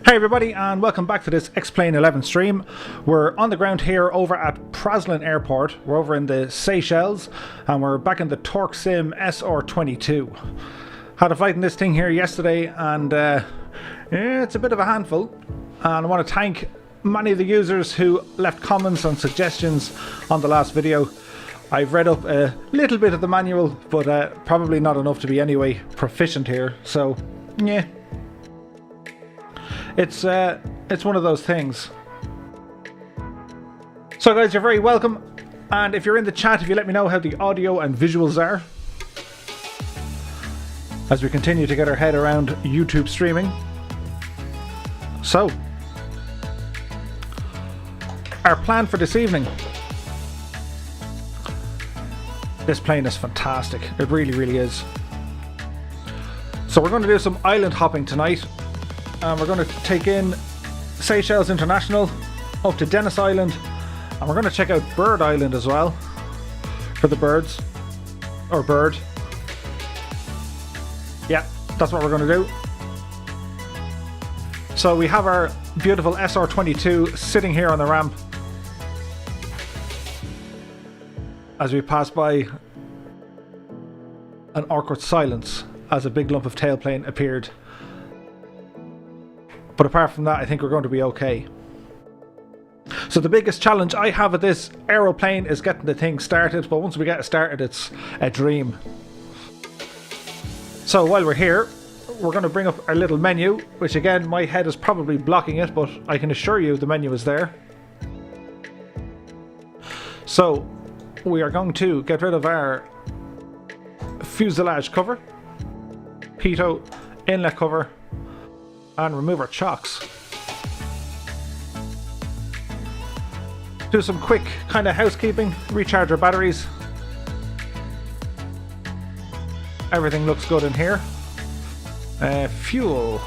Hey everybody, and welcome back to this X-Plane 11 stream. We're on the ground here over at Praslin Airport. We're over in the Seychelles, and we're back in the TorqueSim SR22. Had a flight in this thing here yesterday, and yeah, it's a bit of a handful. And I want to thank many of the users who left comments and suggestions on the last video. I've read up a little bit of the manual, but probably not enough to be anyway proficient here. So, yeah. It's one of those things. So guys, you're very welcome, and if you're in the chat, if you let me know how the audio and visuals are as we continue to get our head around YouTube streaming. So, our plan for this evening. This plane is fantastic. It really is. So we're going to do some island hopping tonight. And we're going to take in Seychelles International up to Dennis Island, and we're going to check out Bird Island as well for the birds, or bird. Yeah, that's what we're going to do. So we have our beautiful SR22 sitting here on the ramp as we pass by an awkward silence as a big lump of tailplane appeared. But apart from that, I think we're going to be okay. So the biggest challenge I have at this aeroplane is getting the thing started, but once we get it started, it's a dream. So while we're here, we're going to bring up our little menu, which again, my head is probably blocking it, but I can assure you the menu is there. So we are going to get rid of our fuselage cover, pitot, inlet cover, and remove our chocks. Do some quick kind of housekeeping, recharge our batteries. Everything looks good in here. Fuel,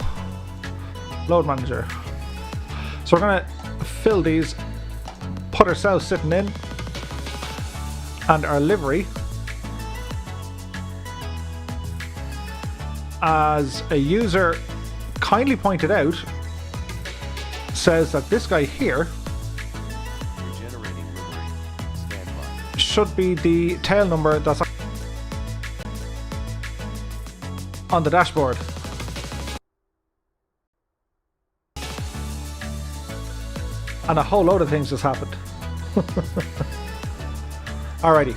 load manager. So we're going to fill these, put ourselves sitting in, and our livery. As a user kindly pointed out, says that this guy here should be the tail number that's on the dashboard. And a whole load of things just happened. Alrighty.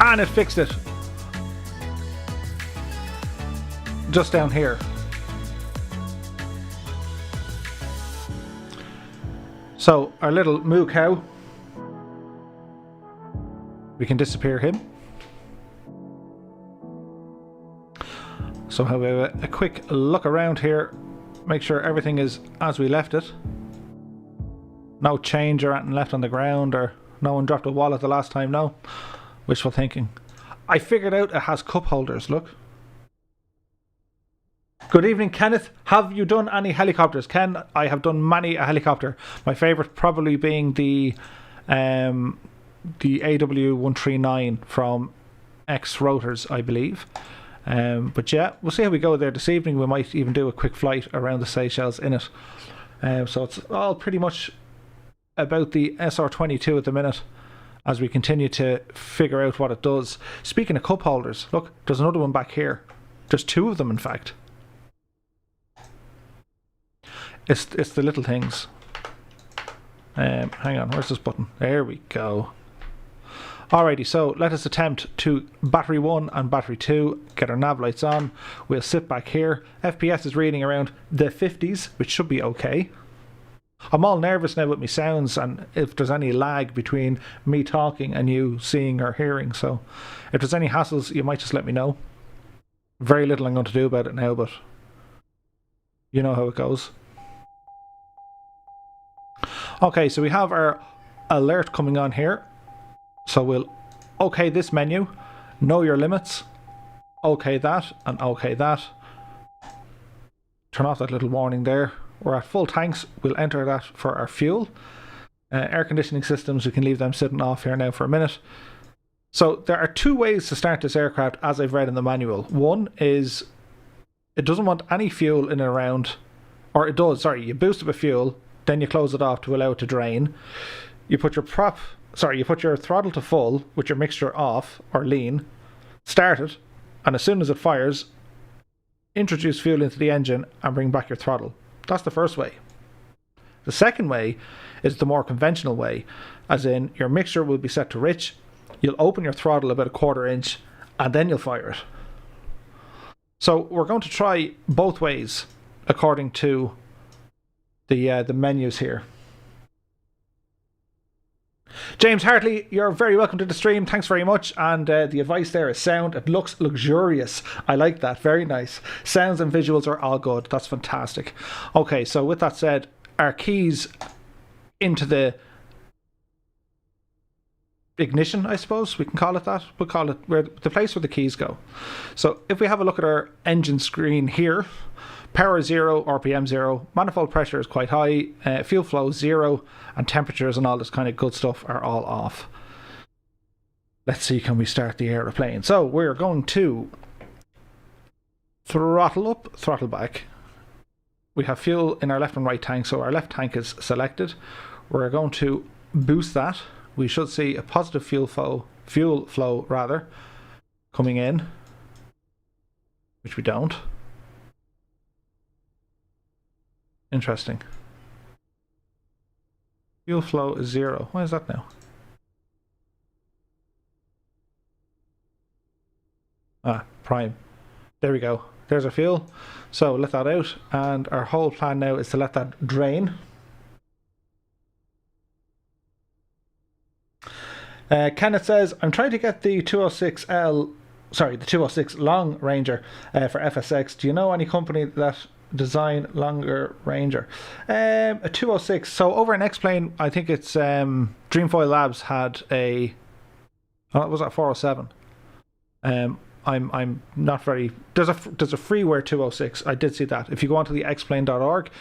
And it fixed it. Just down here. So our little moo cow, we can disappear him. So have a quick look around here, make sure everything is as we left it. No change or anything left on the ground, or no one dropped a wallet the last time. No, wishful thinking. I figured out it has cup holders, look. Good evening, Kenneth. Have you done any helicopters? Ken, I have done many a helicopter. My favourite probably being the AW139 from X Rotors, I believe. But yeah, we'll see how we go there this evening. We might even do a quick flight around the Seychelles in it. So it's all pretty much about the SR22 at the minute as we continue to figure out what it does. Speaking of cup holders, look, there's another one back here. There's two of them, in fact. It's the little things. Hang on, where's this button? There we go. Alrighty, so let us attempt to battery 1 and battery 2, get our nav lights on. We'll sit back here. FPS is reading around the 50s, which should be okay. I'm all nervous now with my sounds and if there's any lag between me talking and you seeing or hearing. So if there's any hassles, you might just let me know. Very little I'm going to do about it now, but you know how it goes. Okay, so we have our alert coming on here. So we'll okay this menu, know your limits, okay that, and okay that. Turn off that little warning there. We're at full tanks, we'll enter that for our fuel. Air conditioning systems, we can leave them sitting off here now for a minute. So there are two ways to start this aircraft as I've read in the manual. One is it doesn't want any fuel in and around, or it does, sorry, you boost it with fuel, then you close it off to allow it to drain. You put your throttle to full with your mixture off or lean, start it, and as soon as it fires, introduce fuel into the engine and bring back your throttle. That's the first way. The second way is the more conventional way, as in your mixture will be set to rich, you'll open your throttle about a 1/4 inch, and then you'll fire it. So we're going to try both ways according to the menus here. James Hartley, you're very welcome to the stream. Thanks very much. And the advice there is sound. It looks luxurious. I like that. Very nice. Sounds and visuals are all good. That's fantastic. Okay, so with that said, our keys into the ignition, I suppose we can call it that. We'll call it where the place where the keys go. So if we have a look at our engine screen here, power 0, RPM 0, manifold pressure is quite high, fuel flow 0, and temperatures and all this kind of good stuff are all off. Let's see, can we start the aeroplane? So we're going to throttle up, throttle back. We have fuel in our left and right tank, so our left tank is selected. We're going to boost that. We should see a positive fuel flow coming in, which we don't. Interesting. Fuel flow is 0. Why is that now? Prime. There we go. There's our fuel. So let that out, and our whole plan now is to let that drain. Kenneth says, I'm trying to get the 206 Long Ranger for FSX. Do you know any company that design longer Ranger? A 206. So over in X-Plane, I think it's Dreamfoil Labs had a... Oh, was that 407? I'm not very... There's a freeware 206. I did see that. If you go onto the xplane.org,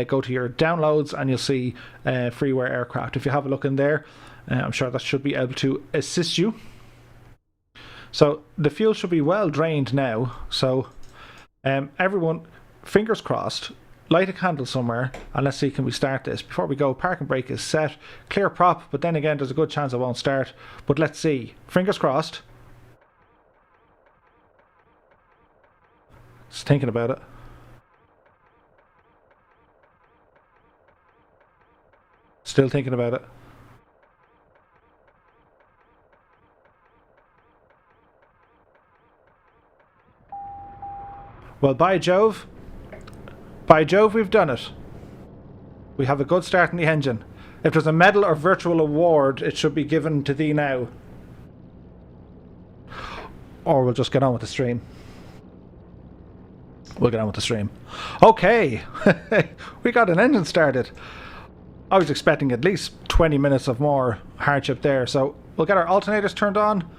go to your downloads and you'll see freeware aircraft. If you have a look in there, I'm sure that should be able to assist you. So the fuel should be well drained now. So everyone, fingers crossed, light a candle somewhere and let's see, can we start this? Before we go, parking brake is set, clear prop, but then again there's a good chance it won't start. But let's see, fingers crossed. Just thinking about it. Still thinking about it. Well, by Jove, we've done it. We have a good start in the engine. If there's a medal or virtual award, it should be given to thee now. Or we'll just get on with the stream. We'll get on with the stream. Okay, we got an engine started. I was expecting at least 20 minutes of more hardship there. So we'll get our alternators turned on.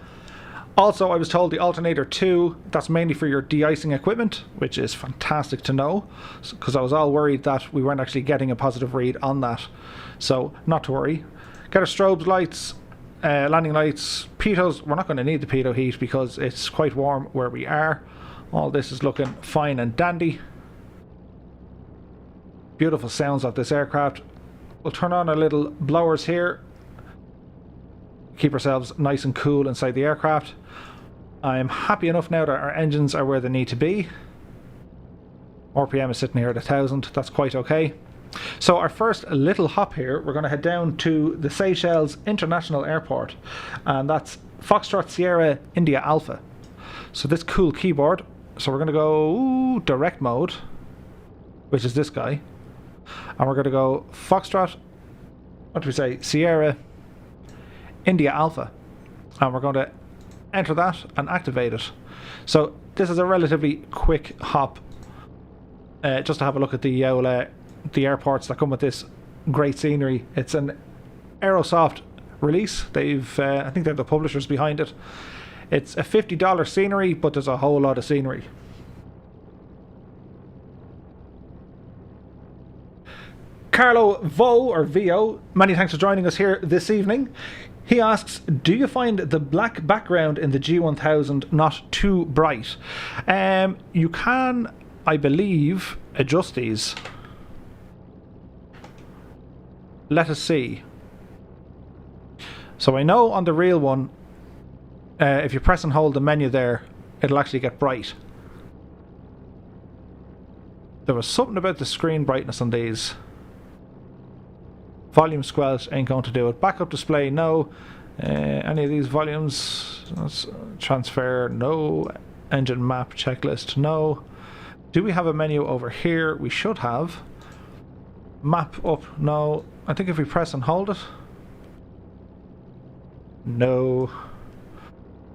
Also, I was told the alternator 2, that's mainly for your de-icing equipment, which is fantastic to know, because I was all worried that we weren't actually getting a positive read on that. So, not to worry. Get our strobe lights, landing lights, pitos. We're not going to need the pitot heat because it's quite warm where we are. All this is looking fine and dandy. Beautiful sounds of this aircraft. We'll turn on our little blowers here. Keep ourselves nice and cool inside the aircraft. I'm happy enough now that our engines are where they need to be. RPM is sitting here at 1000. That's quite okay. So our first little hop here, we're going to head down to the Seychelles International Airport, and that's Foxtrot Sierra India Alpha. So this cool keyboard. So we're going to go direct mode, which is this guy, and we're going to go Foxtrot, what do we say, Sierra India Alpha, and we're going to enter that and activate it. So this is a relatively quick hop, just to have a look at the airports that come with this great scenery. It's an Aerosoft release. I think they're the publishers behind it. It's a $50 scenery, but there's a whole lot of scenery. Carlo Vo, or VO, many thanks for joining us here this evening. He asks, do you find the black background in the G1000 not too bright? You can, I believe, adjust these. Let us see. So I know on the real one, if you press and hold the menu there, it'll actually get bright. There was something about the screen brightness on these. Volume squelch ain't going to do it. Backup display, no. Any of these volumes, transfer, no. Engine map checklist, no. Do we have a menu over here? We should have. Map up, no. I think if we press and hold it. No.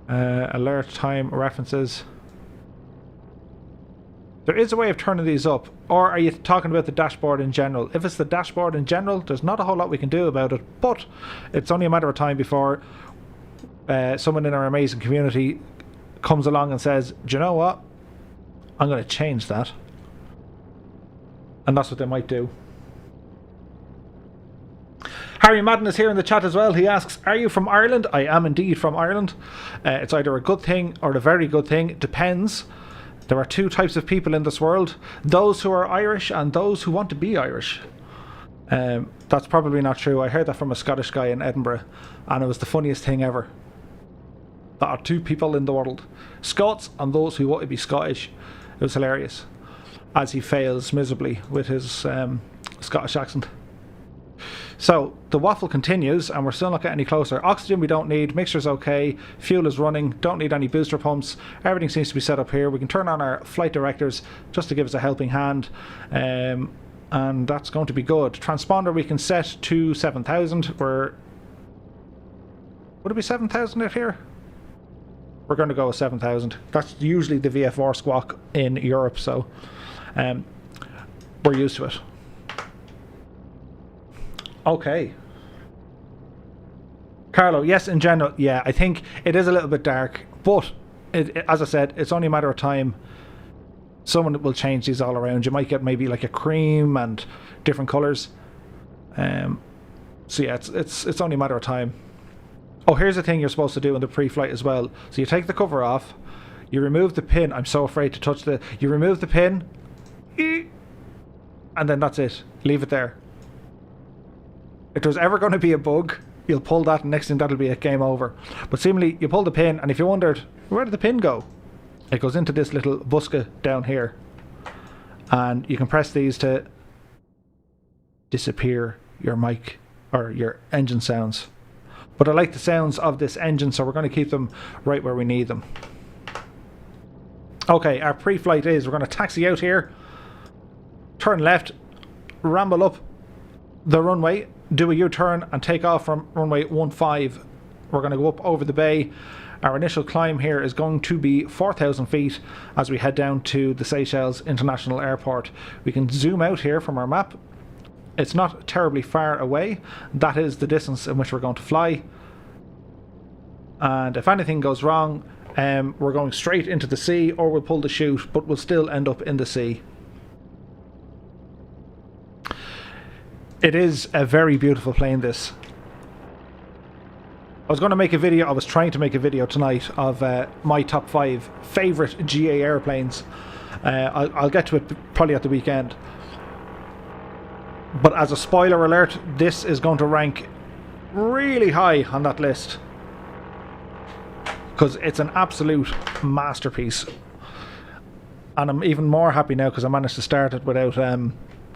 Alert time references. There is a way of turning these up, or are you talking about the dashboard in general? If it's the dashboard in general, there's not a whole lot we can do about it, but it's only a matter of time before someone in our amazing community comes along and says, do you know what? I'm going to change that. And that's what they might do. Harry Madden is here in the chat as well. He asks, are you from Ireland? I am indeed from Ireland. It's either a good thing or a very good thing. It depends. There are two types of people in this world. Those who are Irish and those who want to be Irish. That's probably not true. I heard that from a Scottish guy in Edinburgh, and it was the funniest thing ever. There are two people in the world. Scots and those who want to be Scottish. It was hilarious. As he fails miserably with his Scottish accent. So the waffle continues, and we're still not getting any closer. Oxygen we don't need, mixture's okay, fuel is running, don't need any booster pumps, everything seems to be set up here. We can turn on our flight directors just to give us a helping hand, and that's going to be good. Transponder we can set to 7,000. Would it be 7,000 out here? We're going to go with 7,000. That's usually the VFR squawk in Europe, so we're used to it. Okay. Carlo, yes, in general, yeah, I think it is a little bit dark, but as I said, it's only a matter of time. Someone will change these all around. You might get maybe like a cream and different colours. So yeah, it's only a matter of time. Oh, here's the thing you're supposed to do in the pre-flight as well. So you take the cover off, you remove the pin. I'm so afraid to touch you remove the pin, and then that's it. Leave it there. If there's ever going to be a bug, you'll pull that, and next thing that'll be a game over. But seemingly, you pull the pin, and if you wondered, where did the pin go? It goes into this little buska down here. And you can press these to disappear your mic or your engine sounds. But I like the sounds of this engine, so we're going to keep them right where we need them. Okay, our pre-flight is, we're going to taxi out here, turn left, ramble up the runway, do a U-turn and take off from runway 15. We're going to go up over the bay. Our initial climb here is going to be 4,000 feet as we head down to the Seychelles International Airport. We can zoom out here from our map. It's not terribly far away. That is the distance in which we're going to fly. And if anything goes wrong, we're going straight into the sea, or we'll pull the chute, but we'll still end up in the sea. It is a very beautiful plane, this. I was going to make a video, I was trying to make a video tonight of my top 5 favourite GA airplanes. I'll get to it probably at the weekend. But as a spoiler alert, this is going to rank really high on that list. Because it's an absolute masterpiece. And I'm even more happy now because I managed to start it without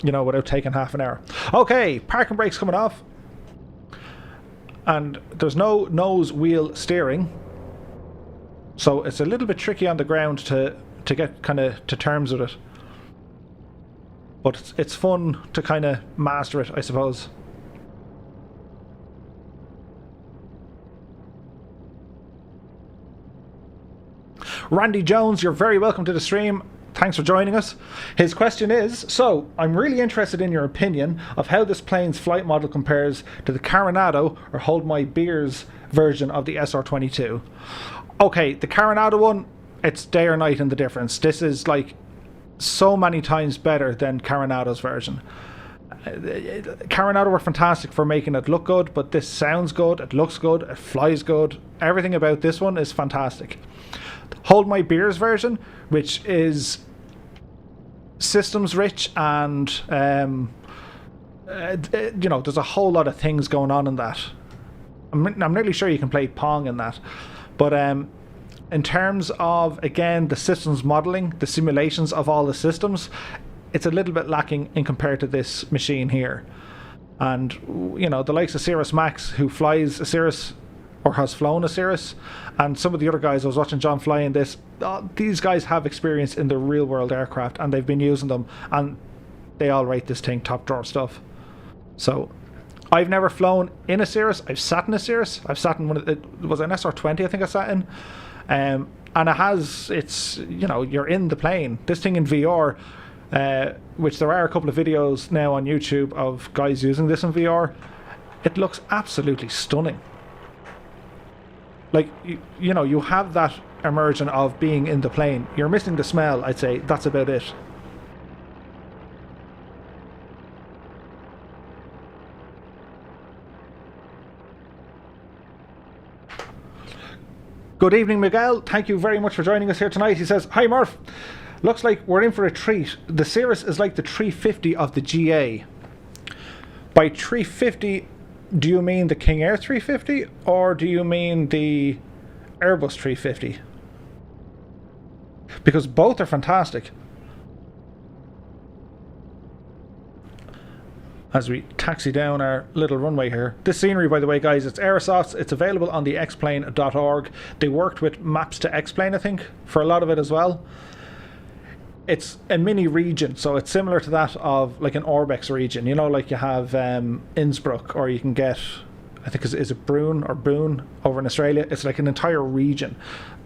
without taking half an hour. Okay, parking brakes coming off. And there's no nose wheel steering. So it's a little bit tricky on the ground to get kind of to terms with it. But it's fun to kind of master it, I suppose. Randy Jones, you're very welcome to the stream. Thanks for joining us. His question is, so I'm really interested in your opinion of how this plane's flight model compares to the Coronado or Hold My Beers version of the SR22. Okay, the Coronado one, it's day or night in the difference. This is like so many times better than Coronado's version. Carinata were fantastic for making it look good, but this sounds good, it looks good, it flies good. Everything about this one is fantastic. Hold My Beers version, which is systems rich and you know, there's a whole lot of things going on in that. I'm nearly sure you can play Pong in that, but in terms of, again, the systems modeling, the simulations of all the systems, it's a little bit lacking in compared to this machine here. And you know, the likes of Cirrus Max, who flies a Cirrus or has flown a Cirrus, and some of the other guys I was watching John fly in this, these guys have experience in the real world aircraft and they've been using them, and they all rate this thing top drawer stuff. So I've never flown in a Cirrus. I've sat in a Cirrus. I've sat in one of it was an SR20 I think I sat in, and it's, you know, you're in the plane. This thing in VR, which there are a couple of videos now on YouTube of guys using this in VR, it looks absolutely stunning. Like, you know, you have that immersion of being in the plane. You're missing the smell, I'd say. That's about it. Good evening, Miguel. Thank you very much for joining us here tonight. He says, "Hi, Murph. Looks like we're in for a treat. The Cirrus is like the 350 of the GA." By 350, do you mean the King Air 350 or do you mean the Airbus 350? Because both are fantastic. As we taxi down our little runway here. This scenery, by the way, guys, it's Aerosoft's. It's available on the xplane.org. They worked with Maps to X-Plane, I think, for a lot of it as well. It's a mini region, so it's similar to that of like an Orbex region. You know, like you have Innsbruck, or you can get, I think, is it Brune or Boone over in Australia? It's like an entire region.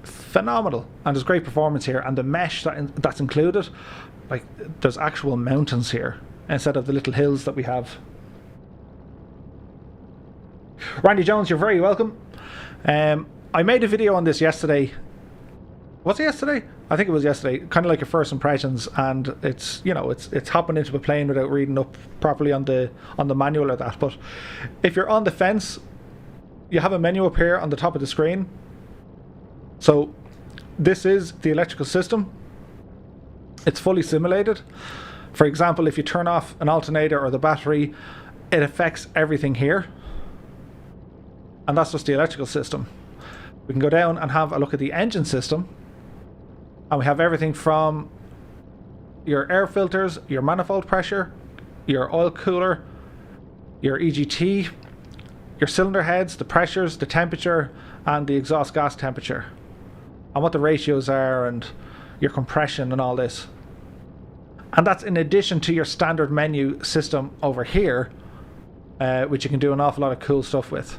Phenomenal. And there's great performance here. And the mesh that's included, like, there's actual mountains here instead of the little hills that we have. Randy Jones, you're very welcome. I made a video on this yesterday. Was it yesterday? I think it was yesterday. Kind of like your first impressions, and it's, you know, it's hopping into a plane without reading up properly on the manual or that. But if you're on the fence, you have a menu up here on the top of the screen. So this is the electrical system. It's fully simulated. For example, if you turn off an alternator or the battery, it affects everything here. And that's just the electrical system. We can go down and have a look at the engine system. And we have everything from your air filters, your manifold pressure, your oil cooler, your EGT, your cylinder heads, the pressures, the temperature, and the exhaust gas temperature. And what the ratios are, and your compression and all this. And that's in addition to your standard menu system over here, which you can do an awful lot of cool stuff with.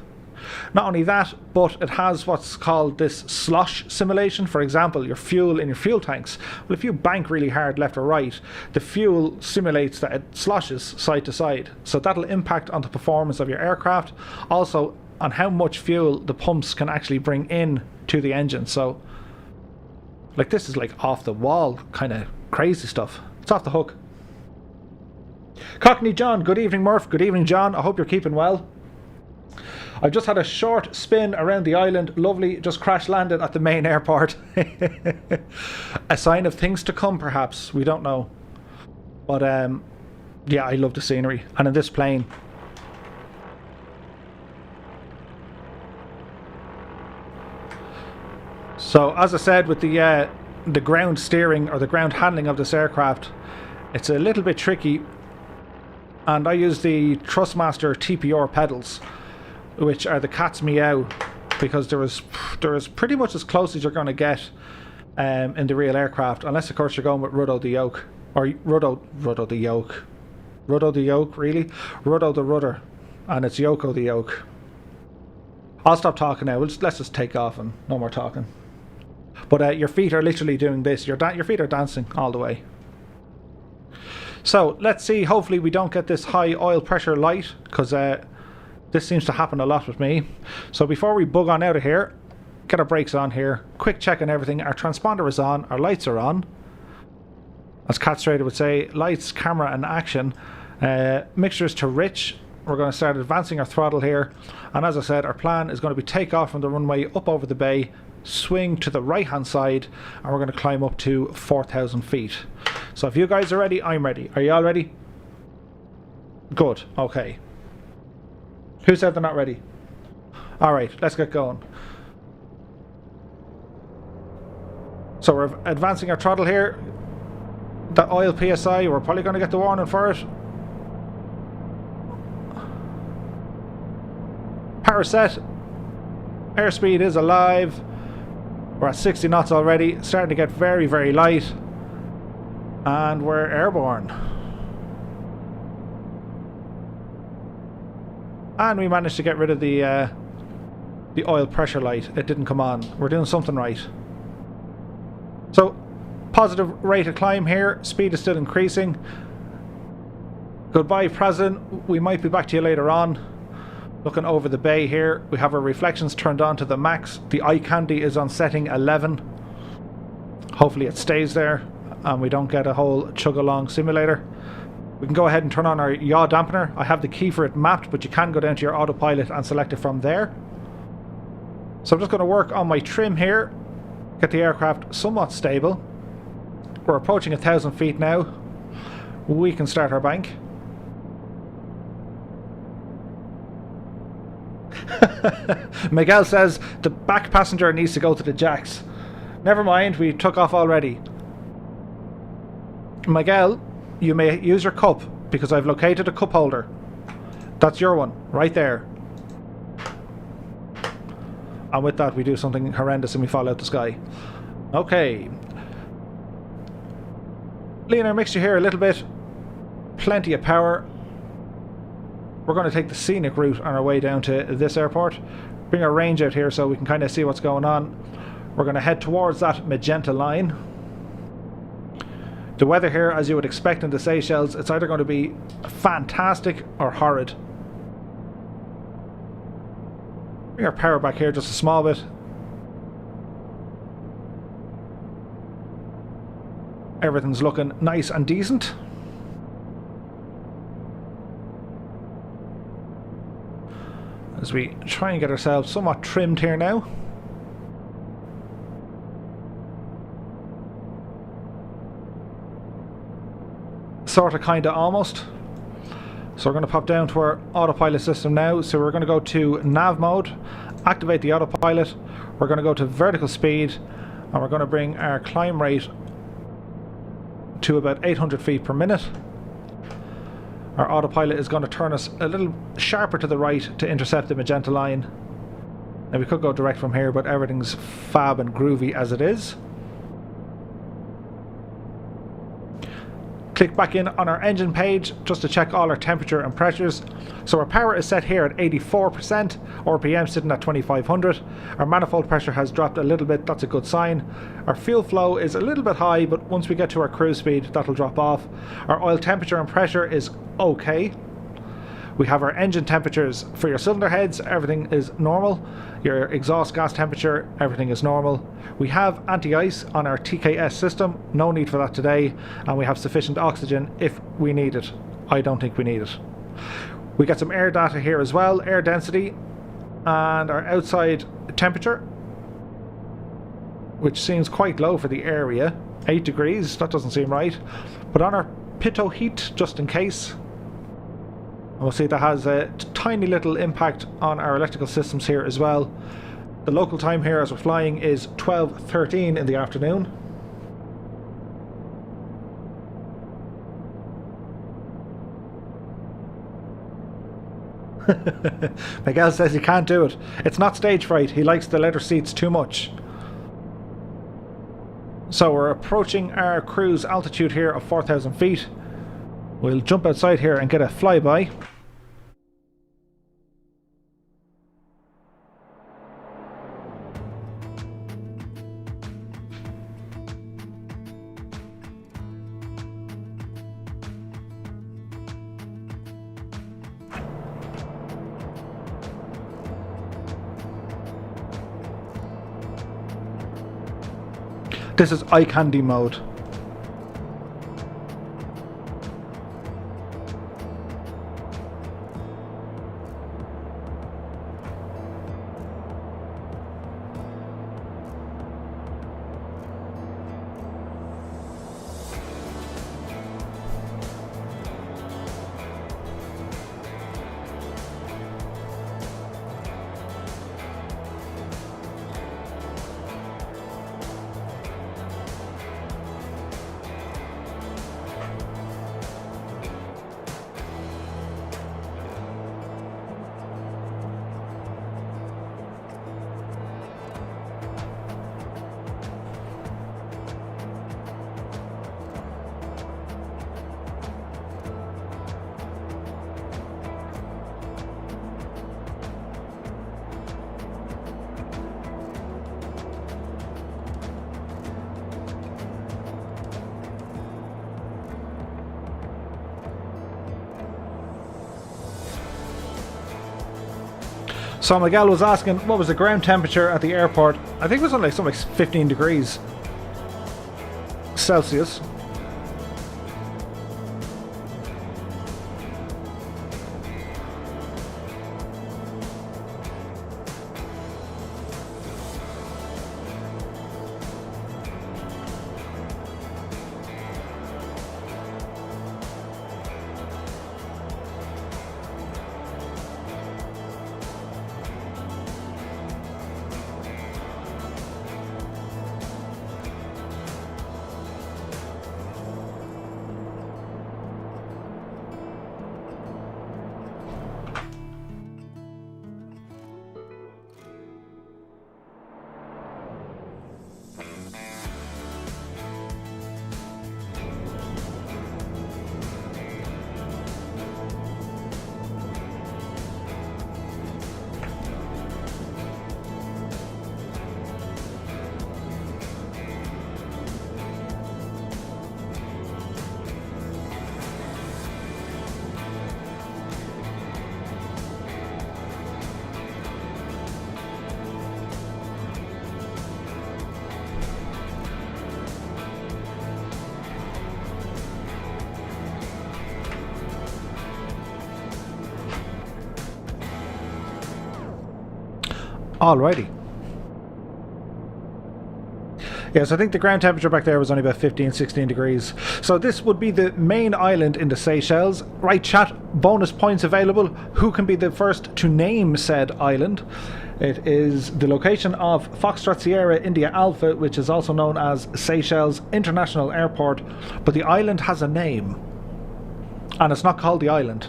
Not only that, but it has what's called this slosh simulation. For example, your fuel in your fuel tanks. Well, if you bank really hard left or right, the fuel simulates that it sloshes side to side. So that'll impact on the performance of your aircraft. Also on how much fuel the pumps can actually bring in to the engine. So, like, this is like off the wall kind of crazy stuff. It's off the hook. Cockney John, good evening, Murph. Good evening, John. I hope you're keeping well. I've just had a short spin around the island. Lovely. Just crash landed at the main airport. A sign of things to come, perhaps. We don't know. But yeah, I love the scenery. And in this plane, so as I said, with the ground steering or the ground handling of this aircraft, it's a little bit tricky. And I use the Thrustmaster TPR pedals, which are the cat's meow, because they're as pretty much as close as you're going to get in the real aircraft, unless of course you're going with Ruddo the yoke, or Ruddo the yoke, really, Ruddo the rudder, and it's Yoko the yoke. I'll stop talking now. Let's just take off and no more talking. But your feet are literally doing this. Your feet are dancing all the way. So let's see. Hopefully we don't get this high oil pressure light, because this seems to happen a lot with me. So before we bug on out of here, get our brakes on here. Quick check on everything. Our transponder is on. Our lights are on. As Cat Strader would say, lights, camera and action. Mixture is to rich. We're going to start advancing our throttle here, and as I said, our plan is going to be take off from the runway up over the bay, swing to the right hand side, and we're going to climb up to 4,000 feet. So if you guys are ready, I'm ready. Are you all ready? Good. Okay. Who said they're not ready? Alright, let's get going. So we're advancing our throttle here. The oil PSI, we're probably going to get the warning for it. Power set. Airspeed is alive. We're at 60 knots already. Starting to get very, very light. And we're airborne. And we managed to get rid of the oil pressure light. It didn't come on. We're doing something right. So, positive rate of climb here. Speed is still increasing. Goodbye, President. We might be back to you later on. Looking over the bay here, we have our reflections turned on to the max. The eye candy is on setting 11. Hopefully it stays there and we don't get a whole chug-along simulator. We can go ahead and turn on our yaw dampener. I have the key for it mapped, but you can go down to your autopilot and select it from there. So I'm just going to work on my trim here, get the aircraft somewhat stable. We're approaching 1,000 feet now. We can start our bank. Miguel says the back passenger needs to go to the jacks. Never mind, we took off already. Miguel, you may use your cup because I've located a cup holder. That's your one, right there. And with that we do something horrendous and we fall out the sky. Okay. Lean our mixture here a little bit. Plenty of power. We're going to take the scenic route on our way down to this airport. Bring our range out here so we can kind of see what's going on. We're going to head towards that magenta line. The weather here, as you would expect in the Seychelles, it's either going to be fantastic or horrid. Bring our power back here just a small bit. Everything's looking nice and decent. As we try and get ourselves somewhat trimmed here now. Sorta, kinda, almost. So we're going to pop down to our autopilot system now. So we're going to go to nav mode, activate the autopilot. We're going to go to vertical speed, and we're going to bring our climb rate to about 800 feet per minute. Our autopilot is going to turn us a little sharper to the right to intercept the magenta line. Now we could go direct from here, but everything's fab and groovy as it is. Click back in on our engine page just to check all our temperature and pressures. So our power is set here at 84%, RPM sitting at 2500. Our manifold pressure has dropped a little bit, that's a good sign. Our fuel flow is a little bit high, but once we get to our cruise speed that'll drop off. Our oil temperature and pressure is okay. We have our engine temperatures for your cylinder heads, everything is normal. Your exhaust gas temperature, everything is normal. We have anti-ice on our TKS system, no need for that today, and we have sufficient oxygen if we need it. I don't think we need it. We get some air data here as well, air density and our outside temperature, which seems quite low for the area, 8 degrees, that doesn't seem right. But on our pitot heat, just in case, and we'll see that has a tiny little impact on our electrical systems here as well. The local time here as we're flying is 12:13 in the afternoon. Miguel says he can't do it. It's not stage fright, he likes the leather seats too much. So we're approaching our cruise altitude here of 4,000 feet. We'll jump outside here and get a flyby. This is eye candy mode. So Miguel was asking what was the ground temperature at the airport. I think it was only something like 15 degrees Celsius. Alrighty. Yes, I think the ground temperature back there was only about 15, 16 degrees. So this would be the main island in the Seychelles. Right, chat, bonus points available. Who can be the first to name said island? It is the location of Foxtrot Sierra India Alpha, which is also known as Seychelles International Airport. But the island has a name. And it's not called the island.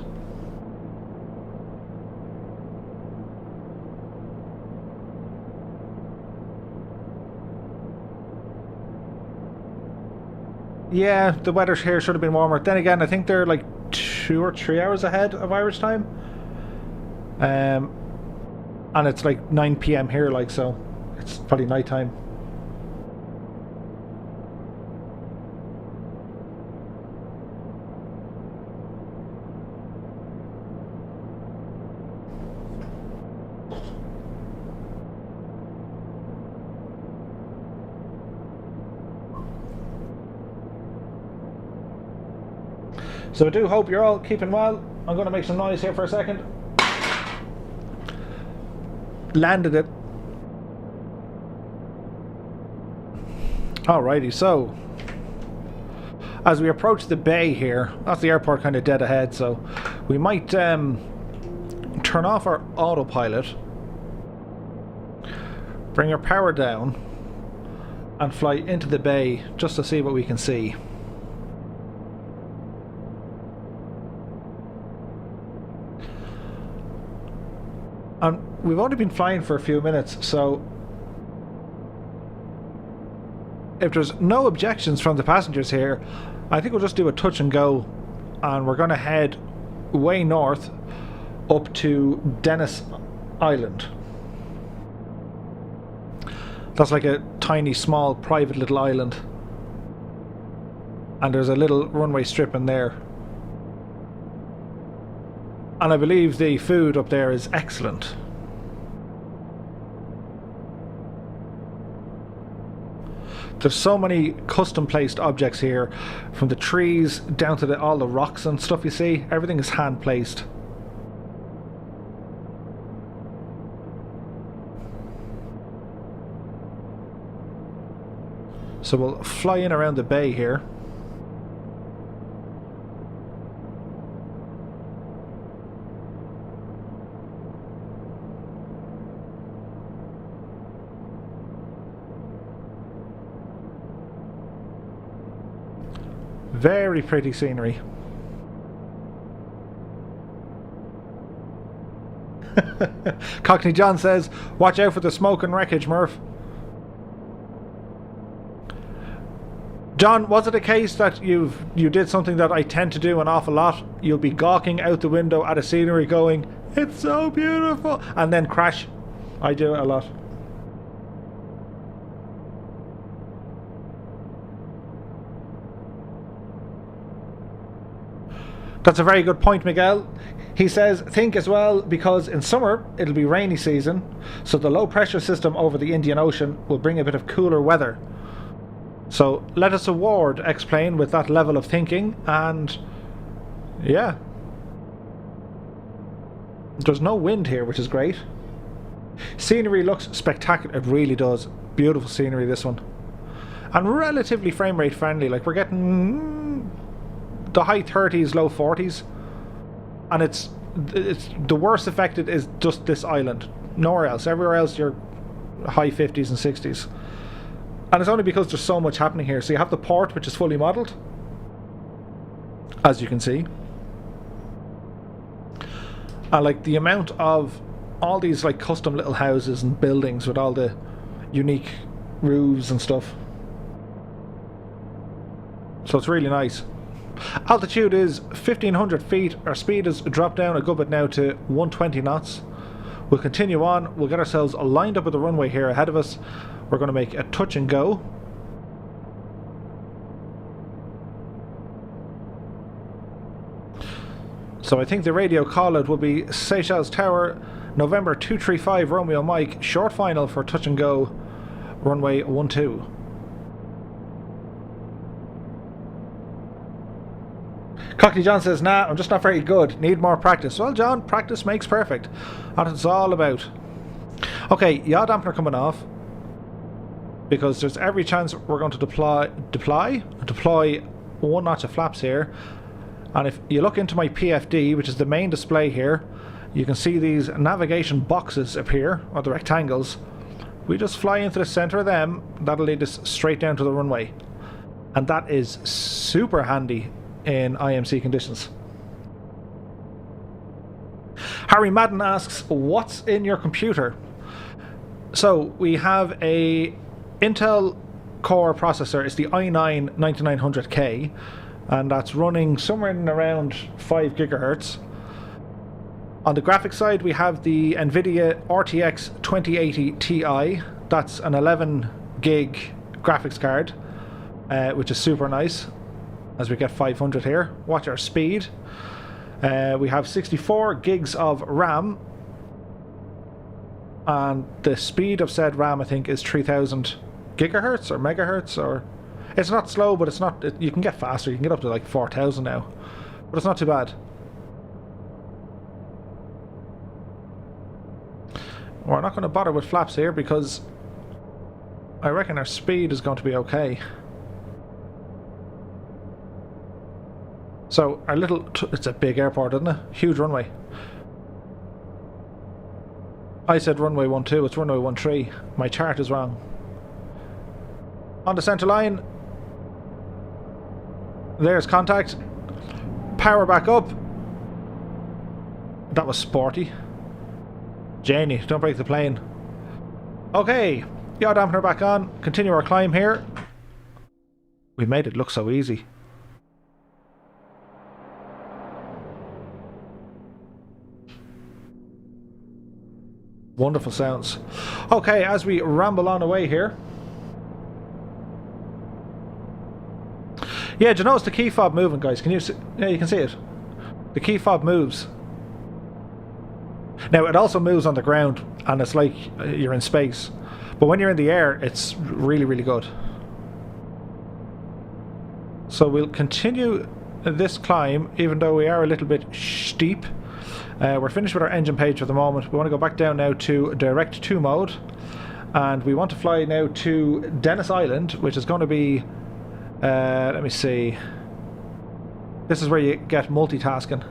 Yeah, the weather here should have been warmer. Then again, I think they're like 2 or 3 hours ahead of Irish time. And it's like 9 p.m. here, like, so it's probably night time. So I do hope you're all keeping well. I'm going to make some noise here for a second. Landed it. Alrighty, so as we approach the bay here, that's the airport kind of dead ahead, so we might turn off our autopilot, bring our power down, and fly into the bay just to see what we can see. And we've only been flying for a few minutes, so if there's no objections from the passengers here, I think we'll just do a touch and go, and we're going to head way north up to Dennis Island. That's like a tiny, small, private little island, and there's a little runway strip in there. And I believe the food up there is excellent. There's so many custom placed objects here, from the trees down to all the rocks and stuff you see. Everything is hand placed. So we'll fly in around the bay here. Very pretty scenery. Cockney John says, watch out for the smoke and wreckage, Murph. John, was it a case that you did something that I tend to do an awful lot? You'll be gawking out the window at a scenery going, it's so beautiful, and then crash. I do it a lot. That's a very good point, Miguel. He says, think as well, because in summer it'll be rainy season, so the low pressure system over the Indian Ocean will bring a bit of cooler weather. So let us award X-Plane with that level of thinking, and yeah. There's no wind here, which is great. Scenery looks spectacular. It really does. Beautiful scenery, this one. And relatively frame rate friendly. Like, we're getting the high 30s, low 40s. And it's the worst affected is just this island. Nowhere else. Everywhere else you're high 50s and 60s. And it's only because there's so much happening here. So you have the port, which is fully modelled, as you can see. And like the amount of all these like custom little houses and buildings with all the unique roofs and stuff. So it's really nice. Altitude is 1500 feet. Our speed has dropped down a good bit now to 120 knots. We'll continue on. We'll get ourselves lined up with the runway here ahead of us. We're going to make a touch and go. So I think the radio call out will be Seychelles Tower, November 235 Romeo Mike, short final for touch and go, runway 12. Cockney John says, nah, I'm just not very good. Need more practice. Well, John, practice makes perfect. That's what it's all about. Okay, yaw dampener coming off. Because there's every chance we're going to deploy one notch of flaps here. And if you look into my PFD, which is the main display here, you can see these navigation boxes appear, or the rectangles. We just fly into the center of them. That'll lead us straight down to the runway. And that is super handy in IMC conditions. Harry Madden asks, what's in your computer? So we have a Intel Core processor. It's the i9-9900K, and that's running somewhere in around 5 gigahertz. On the graphics side, we have the NVIDIA RTX 2080 Ti. That's an 11 gig graphics card, which is super nice. As we get 500 here. Watch our speed. We have 64 gigs of RAM. And the speed of said RAM, I think, is 3000 gigahertz or megahertz. Or it's not slow, but it's not. You can get faster. You can get up to like 4000 now. But it's not too bad. We're not going to bother with flaps here because I reckon our speed is going to be okay. So our little, it's a big airport, isn't it? Huge runway. I said runway 12, it's runway 13. My chart is wrong. On the centre line. There's contact. Power back up. That was sporty. Janie, don't break the plane. Okay, yaw dampener back on. Continue our climb here. We made it look so easy. Wonderful sounds. Okay, as we ramble on away here. Yeah, do you notice the key fob moving, guys? Can you see? Yeah, you can see it. The key fob moves. Now, it also moves on the ground, and it's like you're in space. But when you're in the air, it's really, really good. So we'll continue this climb, even though we are a little bit steep. We're finished with our engine page for the moment. We want to go back down now to Direct 2 mode. And we want to fly now to Dennis Island, which is going to be... let me see. This is where you get multitasking.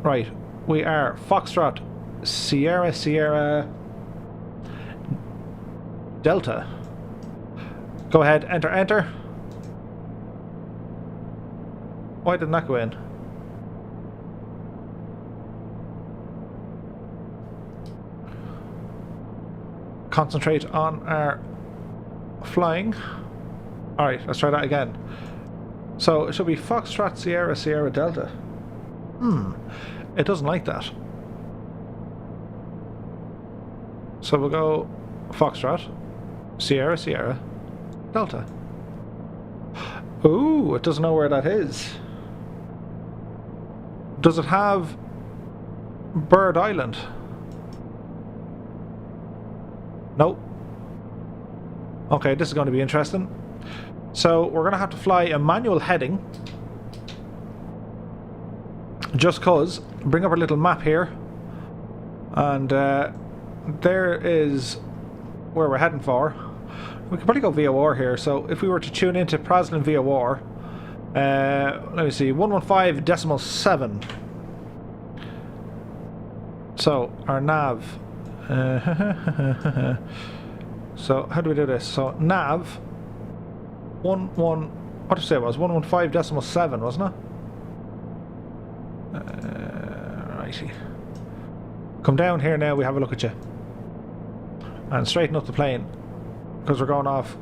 Right. We are Foxtrot, Sierra, Delta. Go ahead, enter. Why didn't that go in? Concentrate on our flying. Alright, let's try that again. So it should be Foxtrot, Sierra, Delta. It doesn't like that. So we'll go Foxtrot, Sierra, Delta. Ooh, it doesn't know where that is. Does it have Bird Island? Nope. Okay, this is going to be interesting. So we're going to have to fly a manual heading. Just cause. Bring up our little map here. And there is where we're heading for. We could probably go VOR here. So if we were to tune into Praslin VOR, let me see, 115.7. So our nav. So how do we do this? So nav what did you say it was? 115.7, wasn't it? Righty. Come down here now, we have a look at you. And straighten up the plane. Because we're going off.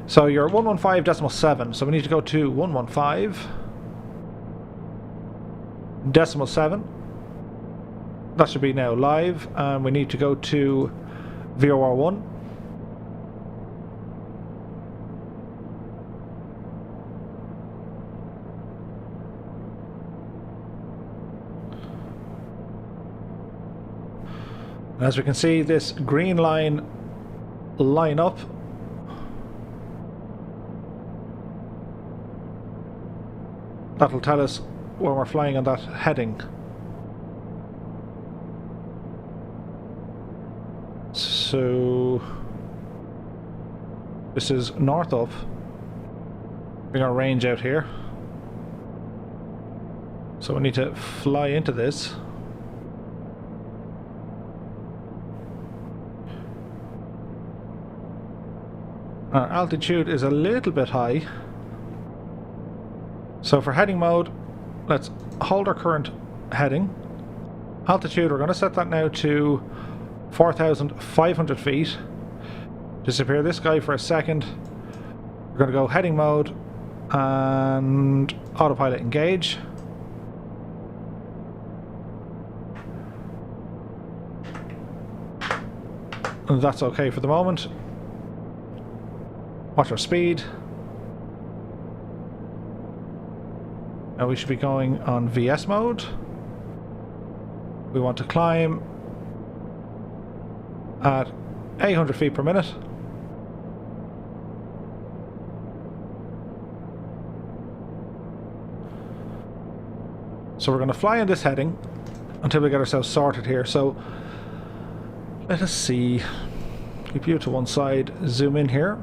So you're 115.7, so we need to go to 115.7. That should be now live, and we need to go to VOR1. As we can see, this green line up. That'll tell us when we're flying on that heading. So this is north up. Bring our range out here. So we need to fly into this. Our altitude is a little bit high. So for heading mode, let's hold our current heading. Altitude, we're going to set that now to 4,500 feet. Disappear this guy for a second. We're going to go heading mode and autopilot engage. And that's okay for the moment. Watch our speed. Now we should be going on VS mode. We want to climb at 800 feet per minute. So we're going to fly in this heading until we get ourselves sorted here. So let us see. Keep you to one side, zoom in here.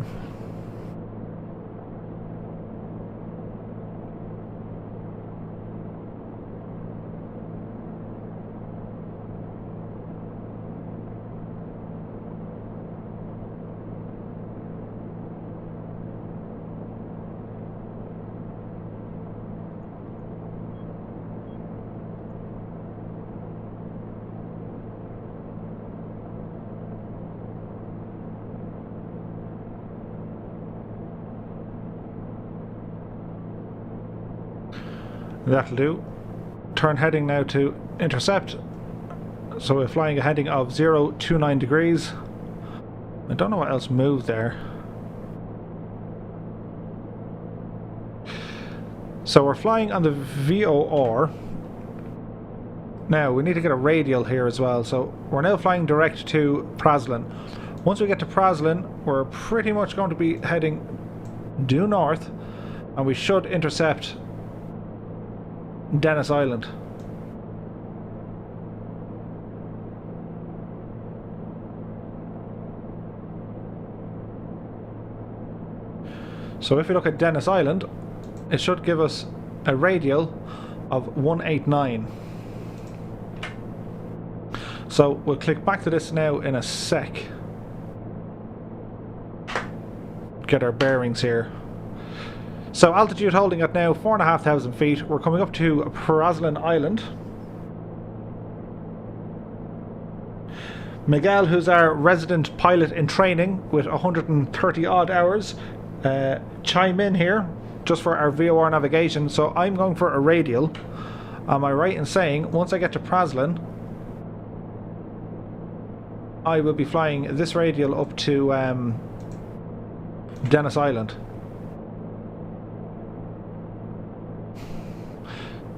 That'll do. Turn heading now to intercept. So we're flying a heading of 029 degrees. I don't know what else moved there. So we're flying on the VOR. Now we need to get a radial here as well. So we're now flying direct to Praslin. Once we get to Praslin, we're pretty much going to be heading due north, and we should intercept Dennis Island. So if we look at Dennis Island, it should give us a radial of 189. So we'll click back to this now in a sec. Get our bearings here. So altitude holding at now 4,500 feet. We're coming up to Praslin Island. Miguel, who's our resident pilot in training with 130 odd hours, chime in here just for our VOR navigation. So I'm going for a radial. Am I right in saying once I get to Praslin, I will be flying this radial up to Dennis Island?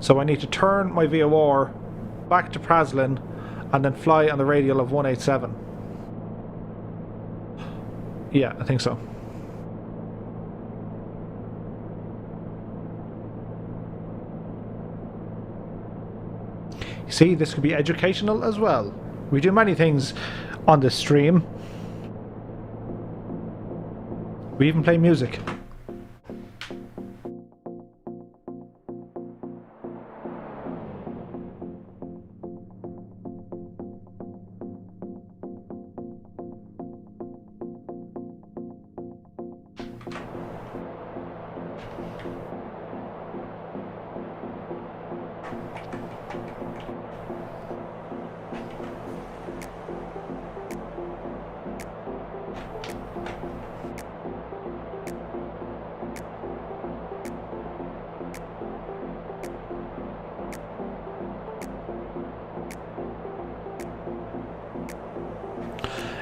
So I need to turn my VOR back to Praslin and then fly on the radial of 187. Yeah, I think so. See, this could be educational as well. We do many things on this stream. We even play music.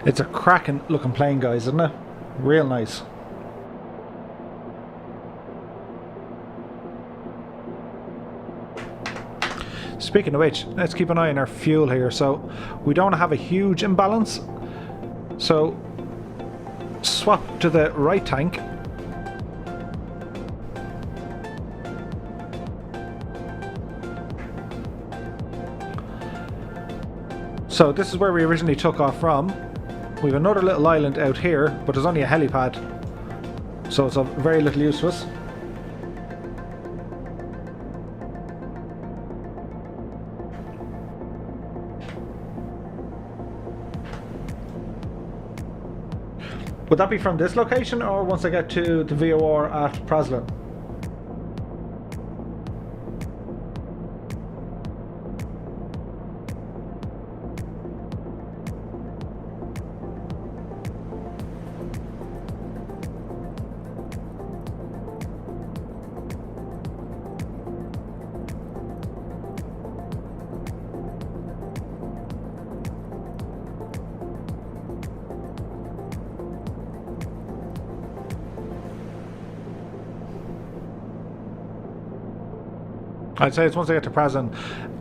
It's a cracking looking plane, guys, isn't it? Real nice. Speaking of which, let's keep an eye on our fuel here. So we don't have a huge imbalance. So swap to the right tank. So this is where we originally took off from. We have another little island out here, but there's only a helipad, so it's of very little use to us. Would that be from this location, or once I get to the VOR at Praslin? I'd say it's once I get to Praslin,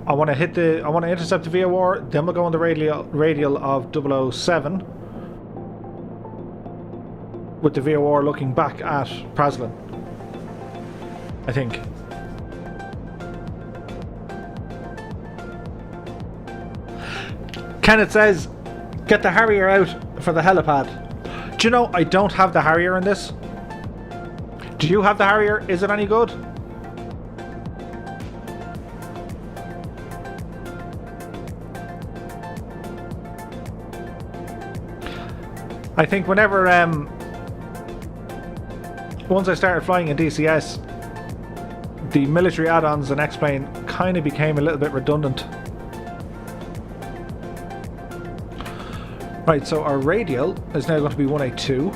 I want to intercept the VOR, then we'll go on the radial of 007 with the VOR looking back at Praslin, I think. Kenneth says, get the Harrier out for the helipad. Do you know, I don't have the Harrier in this. Do you have the Harrier? Is it any good? I think whenever, once I started flying in DCS, the military add-ons and X-Plane kind of became a little bit redundant. Right, so our radial is now going to be 182.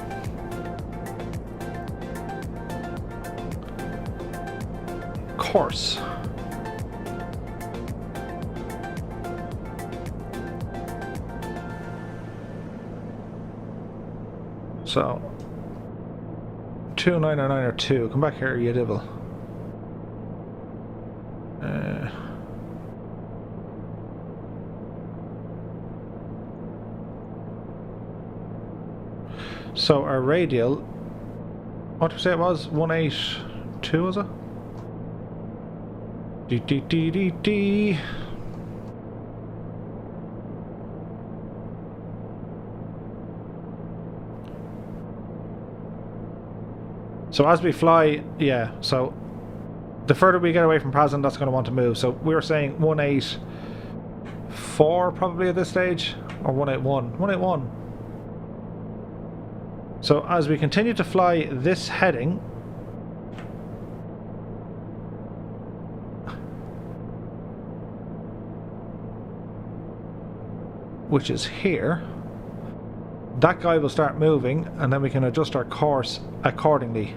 Course. So 2999 come back here, you devil. So our radial, what did we say it was? 182, was it? D. So as we fly, yeah, so the further we get away from Praslin, that's going to want to move. So we were saying 184 probably at this stage, or 181. 181. So as we continue to fly this heading, which is here, that guy will start moving, and then we can adjust our course accordingly.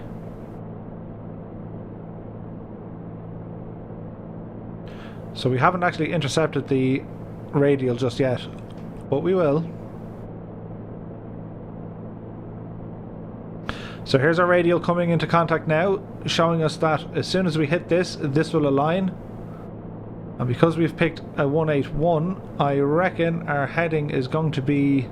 So we haven't actually intercepted the radial just yet, but we will. So here's our radial coming into contact now, showing us that as soon as we hit this, this will align. And because we've picked a 181, I reckon our heading is going to be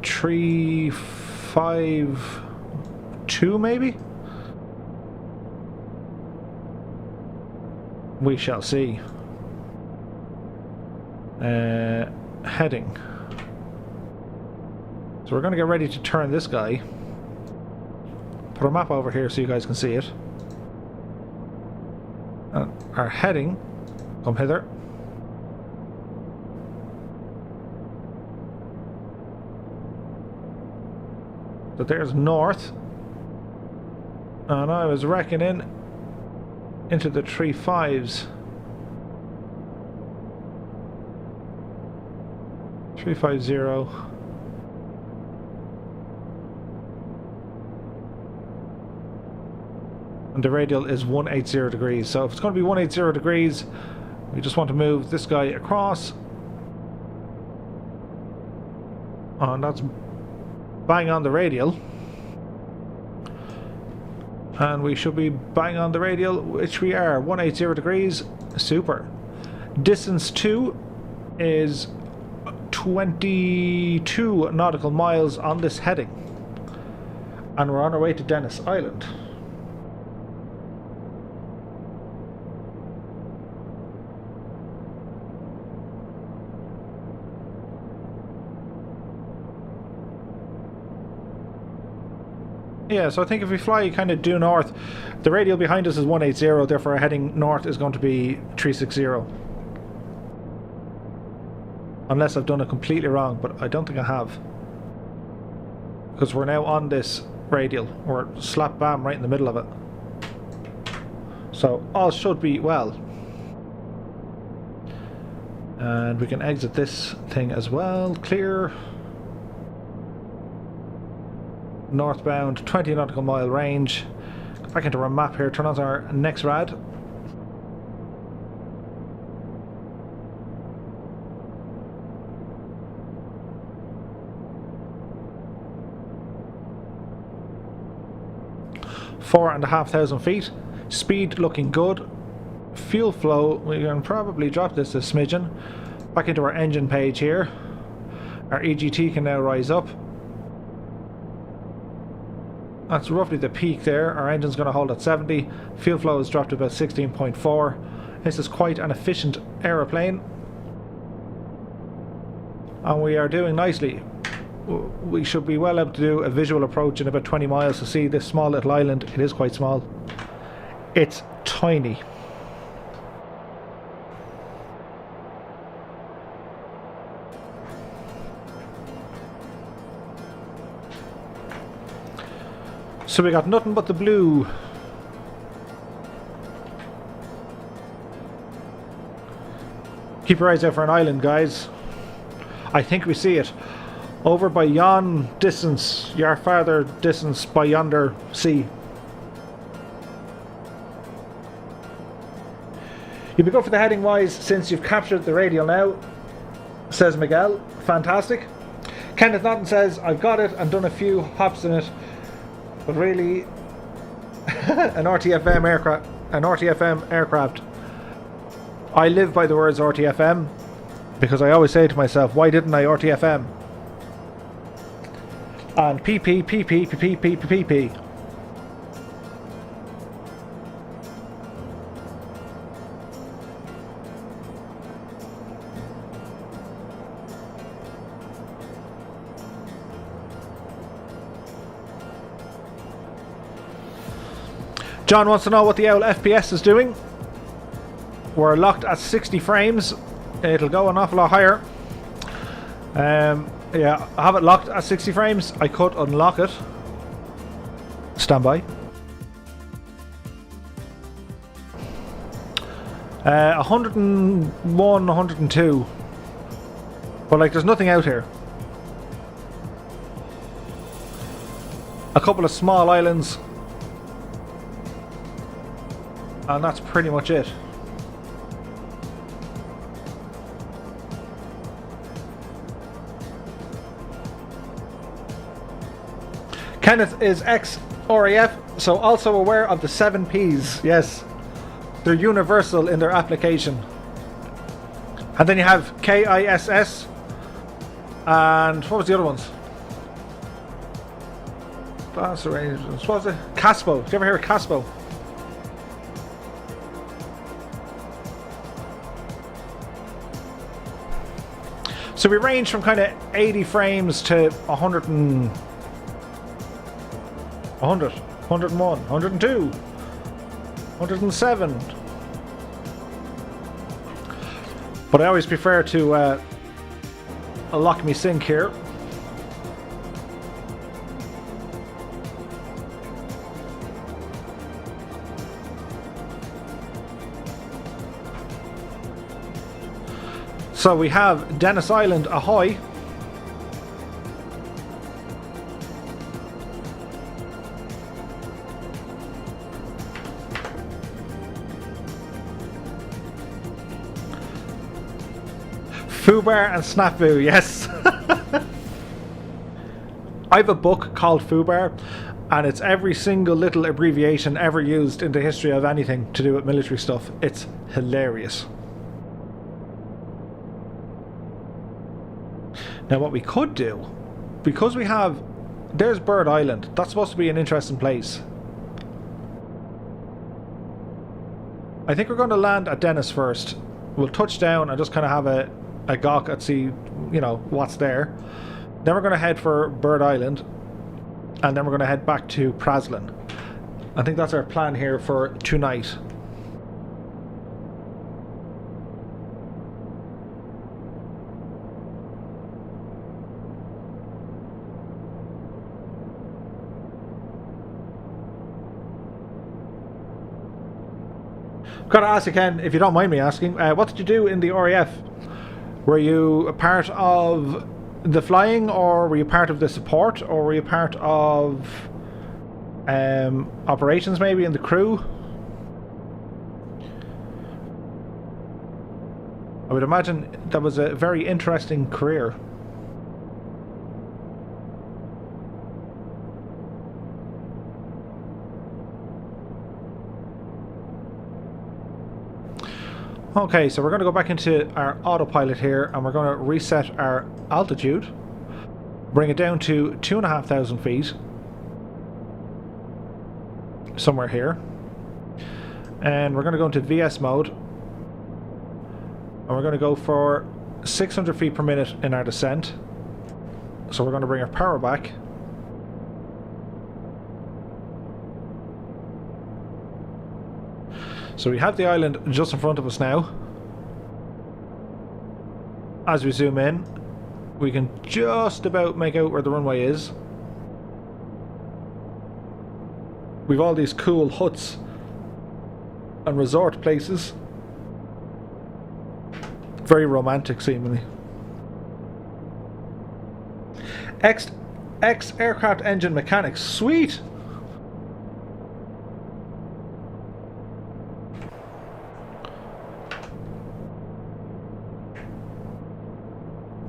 352 maybe? We shall see. Heading. So we're going to get ready to turn this guy. Put a map over here so you guys can see it. Our heading, come hither. So there's north. And I was reckoning into the 3.5s. 350. And the radial is 180 degrees. So if it's going to be 180 degrees, we just want to move this guy across. And that's bang on the radial. And we should be bang on the radial, which we are, 180 degrees. Super. Distance 2 is 22 nautical miles on this heading. And we're on our way to Dennis Island. Yeah, so I think if we fly kind of due north, the radial behind us is 180, therefore our heading north is going to be 360. Unless I've done it completely wrong, but I don't think I have. Because we're now on this radial. We're slap bam right in the middle of it. So all should be well. And we can exit this thing as well. Clear. Northbound, 20 nautical mile range. Go back into our map here, turn on our next rad. Four and a half thousand feet. Speed looking good. Fuel flow, we can probably drop this a smidgen. Back into our engine page here. Our EGT can now rise up. That's roughly the peak there. Our engine's going to hold at 70. Fuel flow is dropped to about 16.4. This is quite an efficient aeroplane. And we are doing nicely. We should be well able to do a visual approach in about 20 miles to see this small little island. It is quite small. It's tiny. So we got nothing but the blue. Keep your eyes out for an island, guys. I think we see it. Over by yon distance, your farther distance by yonder sea. You'll be good for the heading wise since you've captured the radial now, says Miguel. Fantastic. Kenneth Naughton says, I've got it and done a few hops in it. But really, an RTFM aircraft. I live by the words RTFM because I always say to myself, why didn't I RTFM? And PP. John wants to know what the owl FPS is doing. We're locked at 60 frames. It'll go an awful lot higher. Yeah, I have it locked at 60 frames. I could unlock it. Stand by. 101, 102. But like, there's nothing out here. A couple of small islands. And that's pretty much it. Kenneth is ex-RAF, so also aware of the 7 Ps. Yes, They're universal in their application. And then you have KISS. And what was the other ones? Class arrangements. What was it? CASPO. Did you ever hear of CASPO? So we range from kind of 80 frames to 100 and 100, 101, 102, 107. But I always prefer to lock me sync here. So we have Dennis Island ahoy. Fubar and Snapboo, yes. I have a book called Fubar, and it's every single little abbreviation ever used in the history of anything to do with military stuff. It's hilarious. Now what we could do, because we have, there's Bird Island, that's supposed to be an interesting place. I think we're going to land at Dennis first. We'll touch down and just kind of have a gawk at see, you know, what's there. Then we're going to head for Bird Island, and then we're going to head back to Praslin. I think that's our plan here for tonight. Got to ask again, if you don't mind me asking, what did you do in the RAF? Were you a part of the flying, or were you part of the support, or were you part of operations maybe in the crew? I would imagine that was a very interesting career. Okay, so we're going to go back into our autopilot here, and we're going to reset our altitude, bring it down to 2,500 feet, somewhere here, and we're going to go into VS mode, and we're going to go for 600 feet per minute in our descent. So we're going to bring our power back. So we have the island just in front of us now. As we zoom in, we can just about make out where the runway is. We've all these cool huts and resort places. Very romantic seemingly. X aircraft engine mechanics, sweet!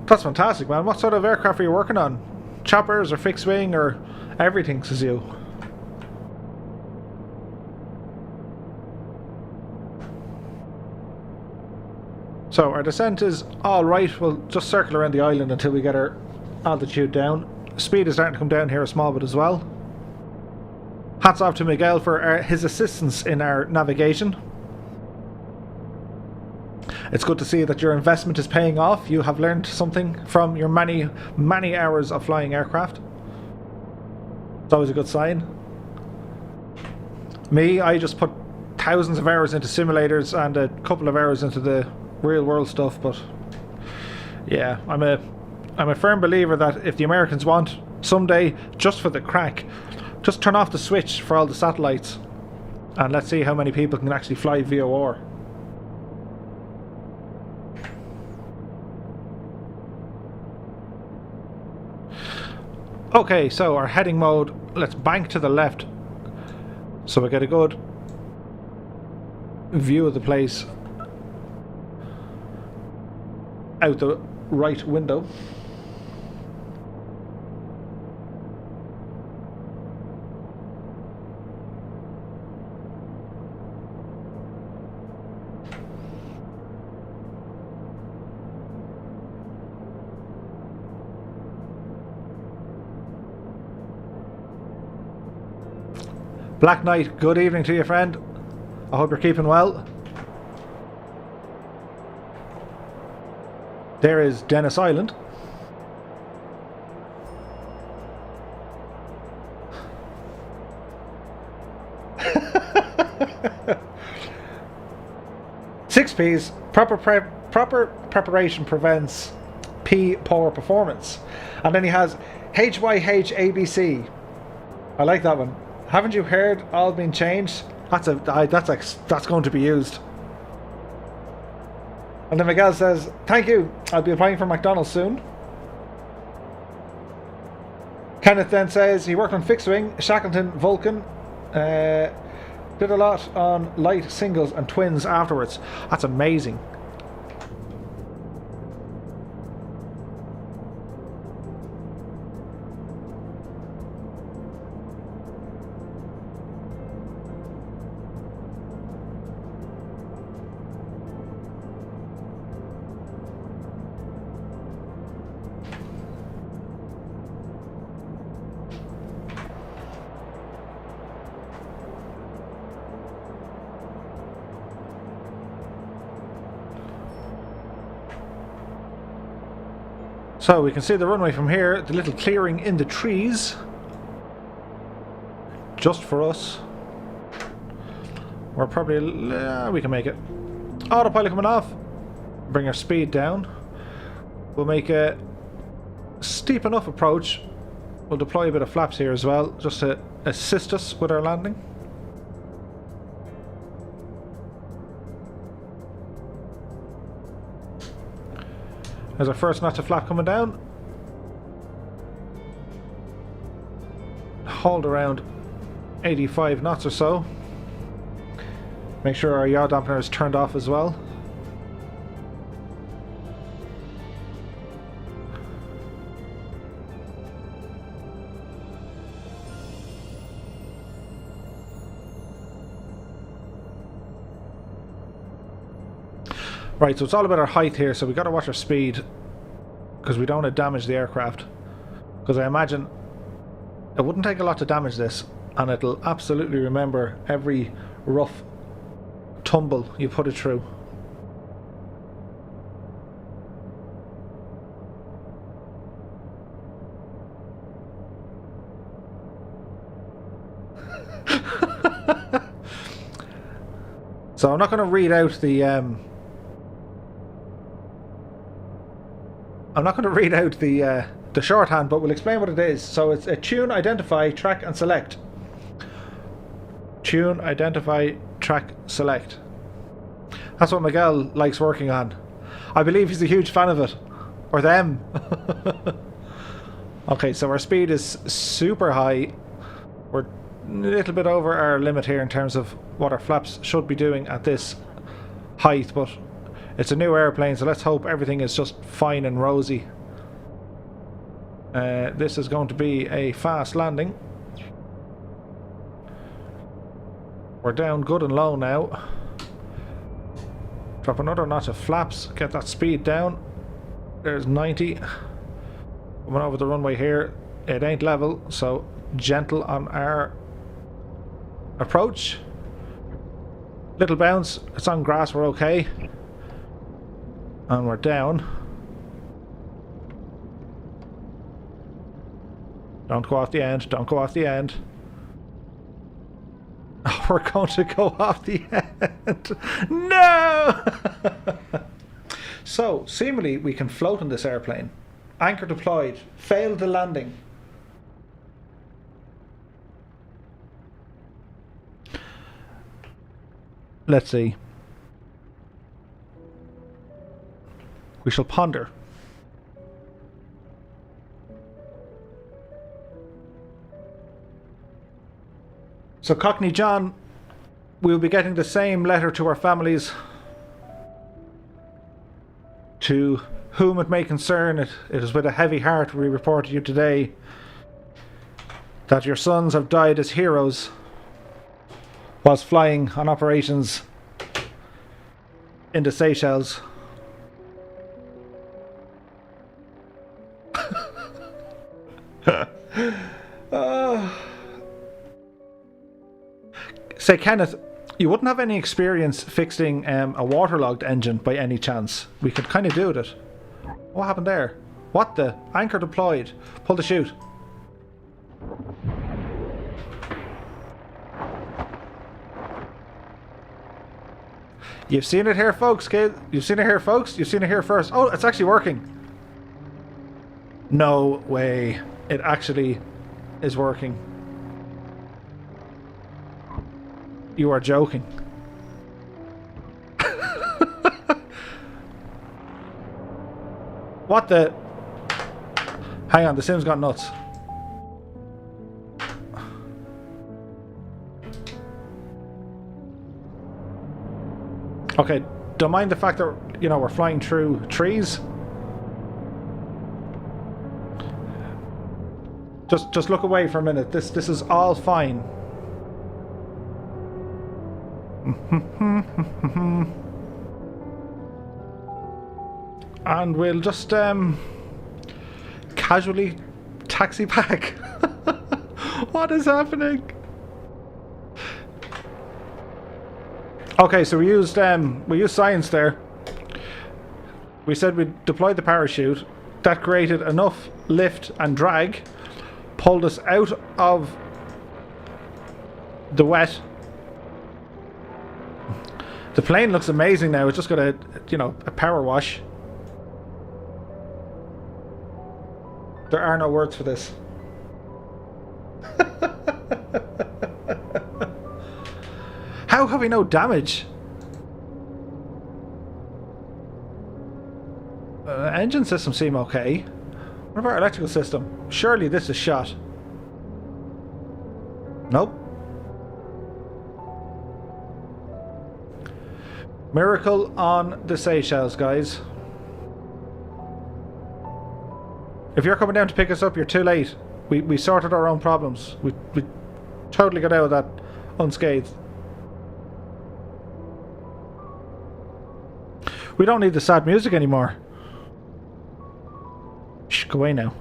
That's fantastic, man. What sort of aircraft are you working on? Choppers or fixed wing or everything, says you? So our descent is alright. We'll just circle around the island until we get our altitude down. Speed is starting to come down here a small bit as well. Hats off to Miguel for his assistance in our navigation. It's good to see that your investment is paying off. You have learned something from your many, many hours of flying aircraft. It's always a good sign. Me, I just put thousands of hours into simulators and a couple of hours into the real world stuff, but yeah, I'm a firm believer that if the Americans want, someday, just for the crack, just turn off the switch for all the satellites and let's see how many people can actually fly VOR. Okay, so our heading mode, let's bank to the left so we get a good view of the place out the right window. Black Knight, good evening to you, friend. I hope you're keeping well. There is Dennis Island. Six P's. Proper preparation prevents P poor performance. And then he has HYHABC. I like that one. Haven't you heard all been changed? That's going to be used. And then Miguel says, thank you. I'll be applying for McDonald's soon. Kenneth then says he worked on fixed wing, Shackleton, Vulcan. Did a lot on light singles and twins afterwards. That's amazing. So we can see the runway from here, the little clearing in the trees. Just for us. We're probably, we can make it. Autopilot coming off. Bring our speed down. We'll make a steep enough approach. We'll deploy a bit of flaps here as well, just to assist us with our landing. There's our first notch of flap coming down. Hold around 85 knots or so. Make sure our yaw dampener is turned off as well. Right, so it's all about our height here, so we got to watch our speed because we don't want to damage the aircraft. Because I imagine it wouldn't take a lot to damage this, and it'll absolutely remember every rough tumble you put it through. So I'm not going to read out the the shorthand, but we'll explain what it is. So it's a tune, identify, track and select. Tune, identify, track, select. That's what Miguel likes working on. I believe he's a huge fan of it. Or them. Okay, so our speed is super high. We're a little bit over our limit here in terms of what our flaps should be doing at this height, but it's a new airplane, so let's hope everything is just fine and rosy. This is going to be a fast landing. We're down good and low now. Drop another notch of flaps, get that speed down. There's 90. Coming over the runway here. It ain't level, so gentle on our approach. Little bounce, it's on grass, we're okay. And we're down. Don't go off the end, don't go off the end. Oh, we're going to go off the end. No! So, seemingly we can float on this airplane. Anchor deployed, failed the landing. Let's see. We shall ponder. So Cockney John, we'll be getting the same letter to our families. To whom it may concern, it is with a heavy heart we report to you today that your sons have died as heroes whilst flying on operations in the Seychelles. Say, Kenneth, you wouldn't have any experience fixing a waterlogged engine by any chance? We could kind of do it. What happened there? What the? Anchor deployed. Pull the chute. You've seen it here, folks, kid. You've seen it here, folks. You've seen it here first. Oh, it's actually working. No way. It actually is working. You are joking. What the? Hang on, the sim's got nuts. Okay, don't mind the fact that, you know, we're flying through trees. Just look away for a minute. This is all fine. And we'll just casually taxi back. What is happening? Okay, so we used science there. We said we'd deploy the parachute. That created enough lift and drag, pulled us out of the wet. The plane looks amazing now. It's just got a, you know, a power wash. There are no words for this. How have we no damage? Engine systems seem okay. What about our electrical system? Surely this is shot. Nope. Miracle on the Seychelles, guys. If you're coming down to pick us up, you're too late. We sorted our own problems. We totally got out of that unscathed. We don't need the sad music anymore. Shh, go away now.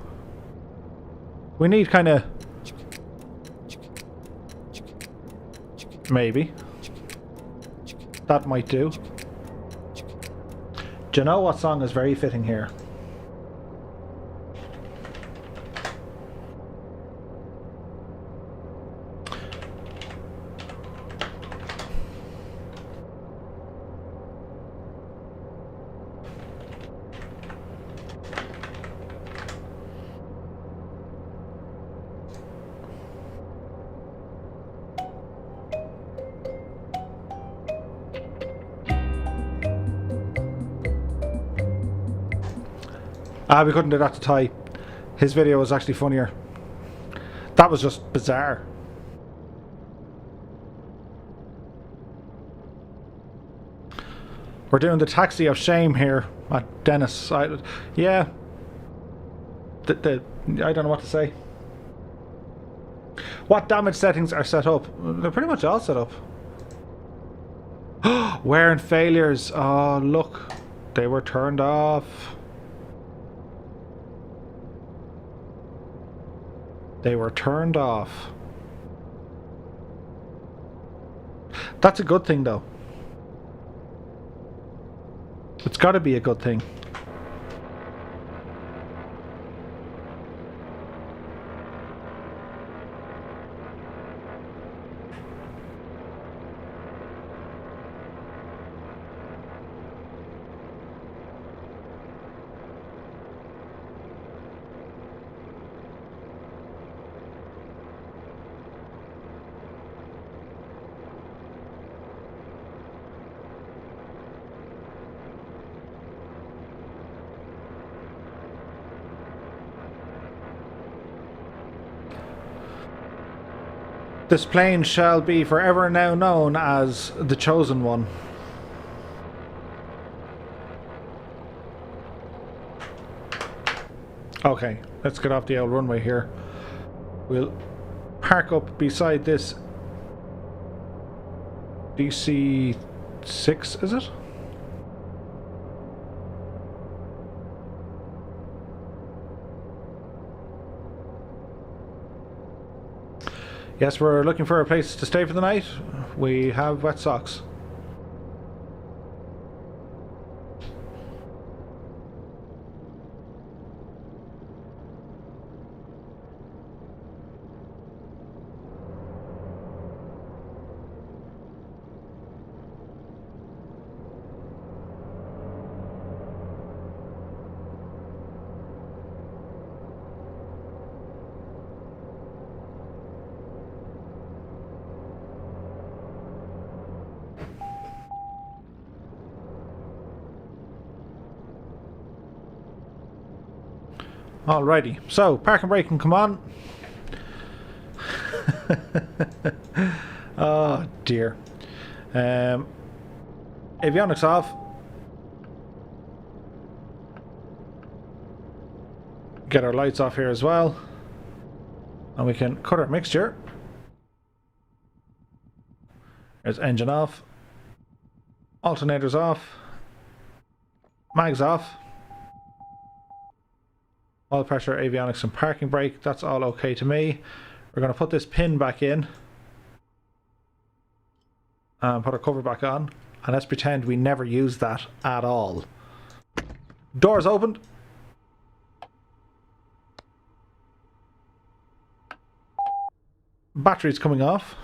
We need kind of... Maybe. That might do. Do you know what song is very fitting here? We couldn't do that to Ty. His video was actually funnier. That was just bizarre. We're doing the taxi of shame here at Dennis. Yeah. I don't know what to say. What damage settings are set up? They're pretty much all set up. Wear and failures. Oh, look. They were turned off. They were turned off. That's a good thing, though. It's got to be a good thing. This plane shall be forever now known as the Chosen One. Okay, let's get off the old runway here. We'll park up beside this DC-6, is it? Yes, we're looking for a place to stay for the night. we have wet socks. Alrighty, so park and brake can come on. Oh dear. Avionics off. Get our lights off here as well. And we can cut our mixture. There's engine off. Alternators off. Mags off. Oil pressure, avionics and parking brake, that's all okay to me. We're going to put this pin back in and put our cover back on, and let's pretend we never used that at all. Doors opened. Batteries coming off.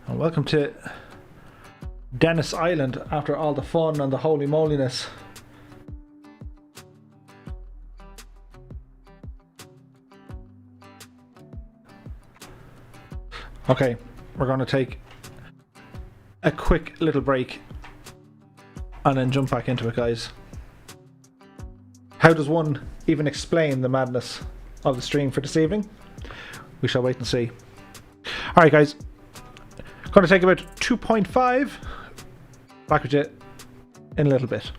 And welcome to Dennis Island after all the fun and the holy moliness. Okay, we're going to take a quick little break and then jump back into it, guys. How does one even explain the madness of the stream for this evening? We shall wait and see. Alright guys, going to take about 2.5. Back with you in a little bit.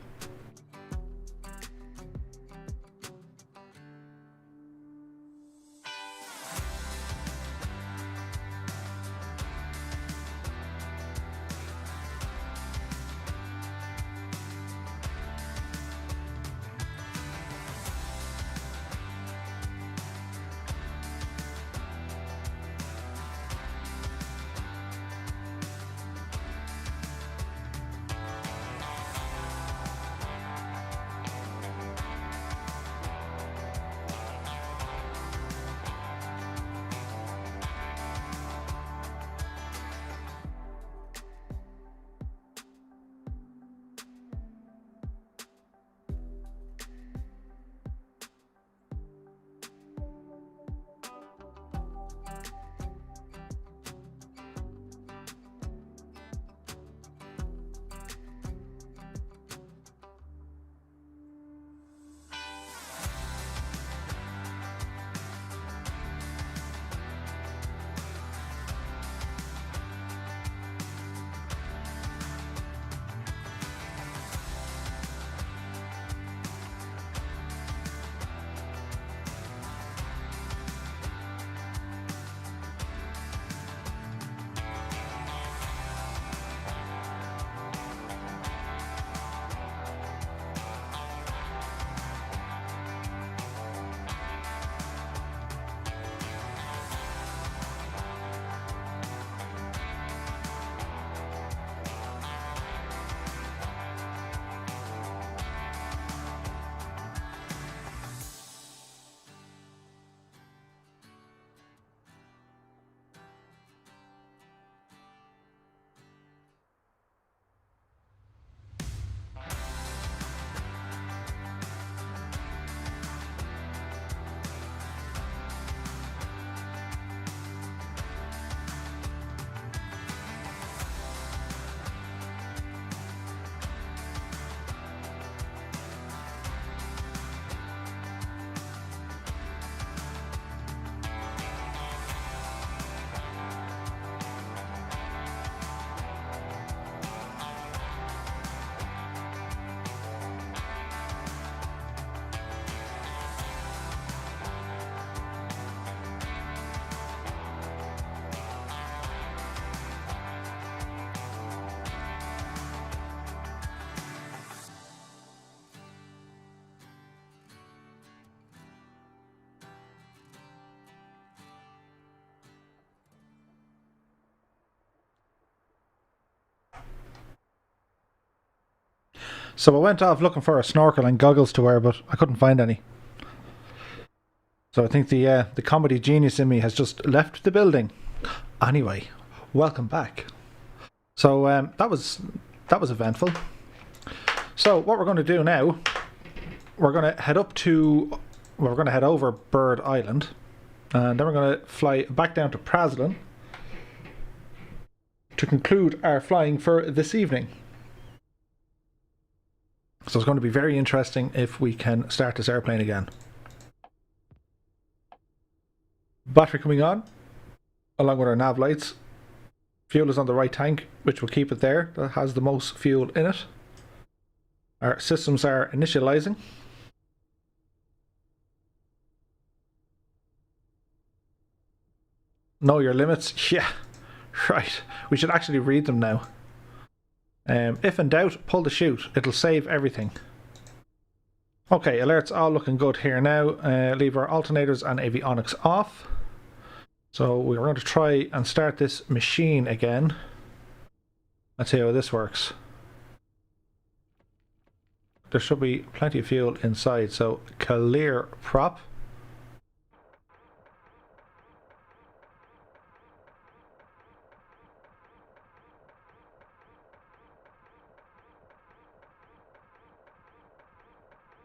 So I went off looking for a snorkel and goggles to wear, but I couldn't find any. So I think the comedy genius in me has just left the building. Anyway, welcome back. So that was eventful. So what we're going to do now, we're going to head over Bird Island, and then we're going to fly back down to Praslin to conclude our flying for this evening. So it's going to be very interesting if we can start this airplane again. Battery coming on, along with our nav lights. Fuel is on the right tank, which will keep it there. That has the most fuel in it. Our systems are initializing. Know your limits. Yeah, right. We should actually read them now. If in doubt, pull the chute. It'll save everything. Okay, alerts all looking good here now. Leave our alternators and avionics off. So we're going to try and start this machine again. Let's see how this works. There should be plenty of fuel inside, so clear prop.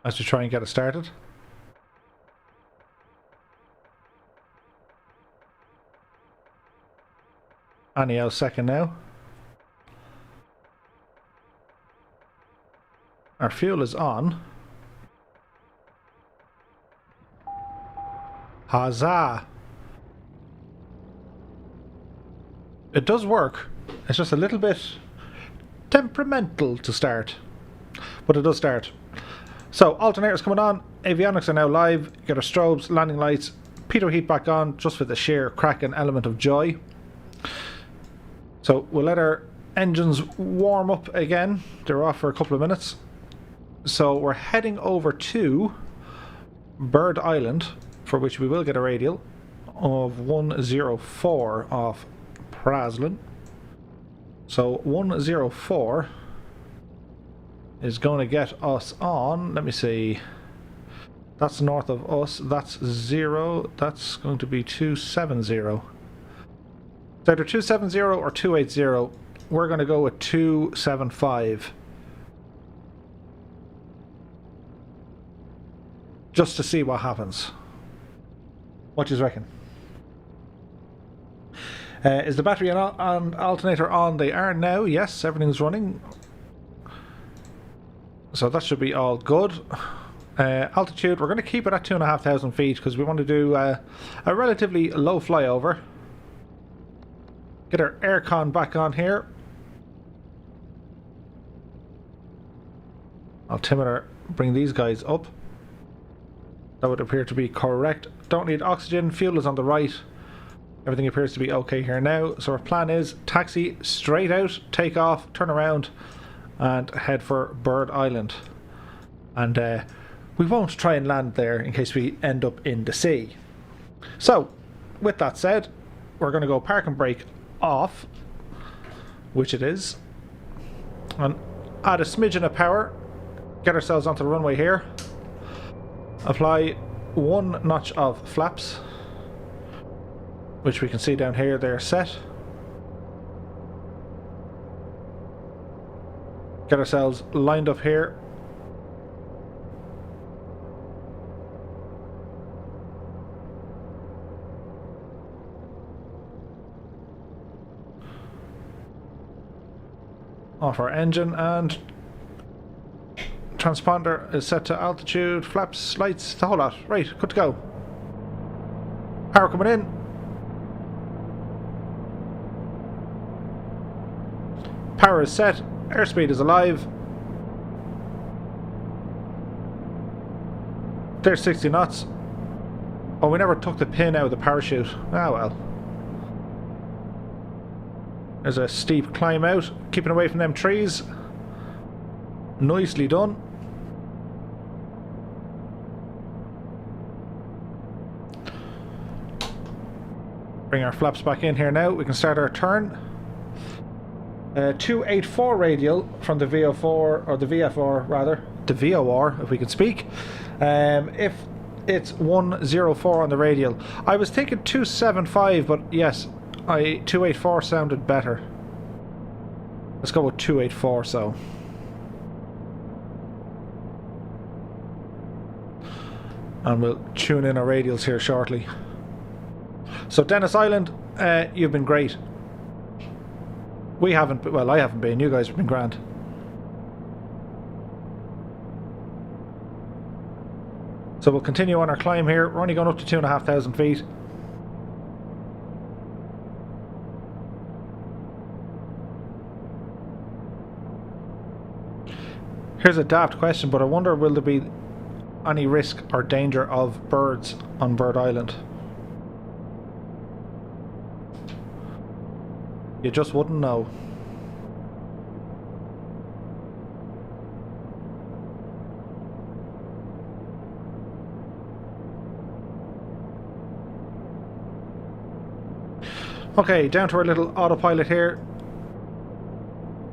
As we try and get it started. Any else second now. Our fuel is on. Huzzah! It does work. It's just a little bit temperamental to start. But it does start. So, alternators coming on. Avionics are now live. Get our strobes, landing lights, pitot heat back on, just for the sheer cracking element of joy. So we'll let our engines warm up again. They're off for a couple of minutes. So we're heading over to Bird Island, for which we will get a radial of 104 off Praslin. So 104 is going to get us on, let me see, that's north of us, that's 0, that's going to be 270. It's either 270 or 280. We're going to go with 275. Just to see what happens. What do you reckon? Is the battery and alternator on? They are now. Yes, everything's running. So that should be all good. Altitude, we're going to keep it at 2,500 feet because we want to do a relatively low flyover. Get our aircon back on here. Altimeter, bring these guys up. That would appear to be correct. Don't need oxygen, fuel is on the right. Everything appears to be okay here now. So our plan is taxi straight out, take off, turn around and head for Bird Island. And we won't try and land there in case we end up in the sea. So, with that said, we're going to go park and brake off, which it is, and add a smidgen of power, get ourselves onto the runway here, apply 1 notch of flaps, which we can see down here, they're set. Get ourselves lined up here. Off our engine, and transponder is set to altitude, flaps, lights, the whole lot. Right, good to go. Power coming in. Power is set, airspeed is alive. There's 60 knots. Oh, we never took the pin out of the parachute. Ah well. There's a steep climb out, keeping away from them trees. Nicely done. Bring our flaps back in here now. We can start our turn. 284 radial from the VO4, or the VFR rather, the VOR if we can speak. If it's 104 on the radial. I was thinking 275, but yes, 284 sounded better. Let's go with 284, so. And we'll tune in our radials here shortly. So Dennis Island, you've been great. We haven't, well, I haven't been. You guys have been grand. So we'll continue on our climb here. We're only going up to 2,500 feet. Here's a daft question, but I wonder, will there be any risk or danger of birds on Bird Island? You just wouldn't know. Okay, down to our little autopilot here.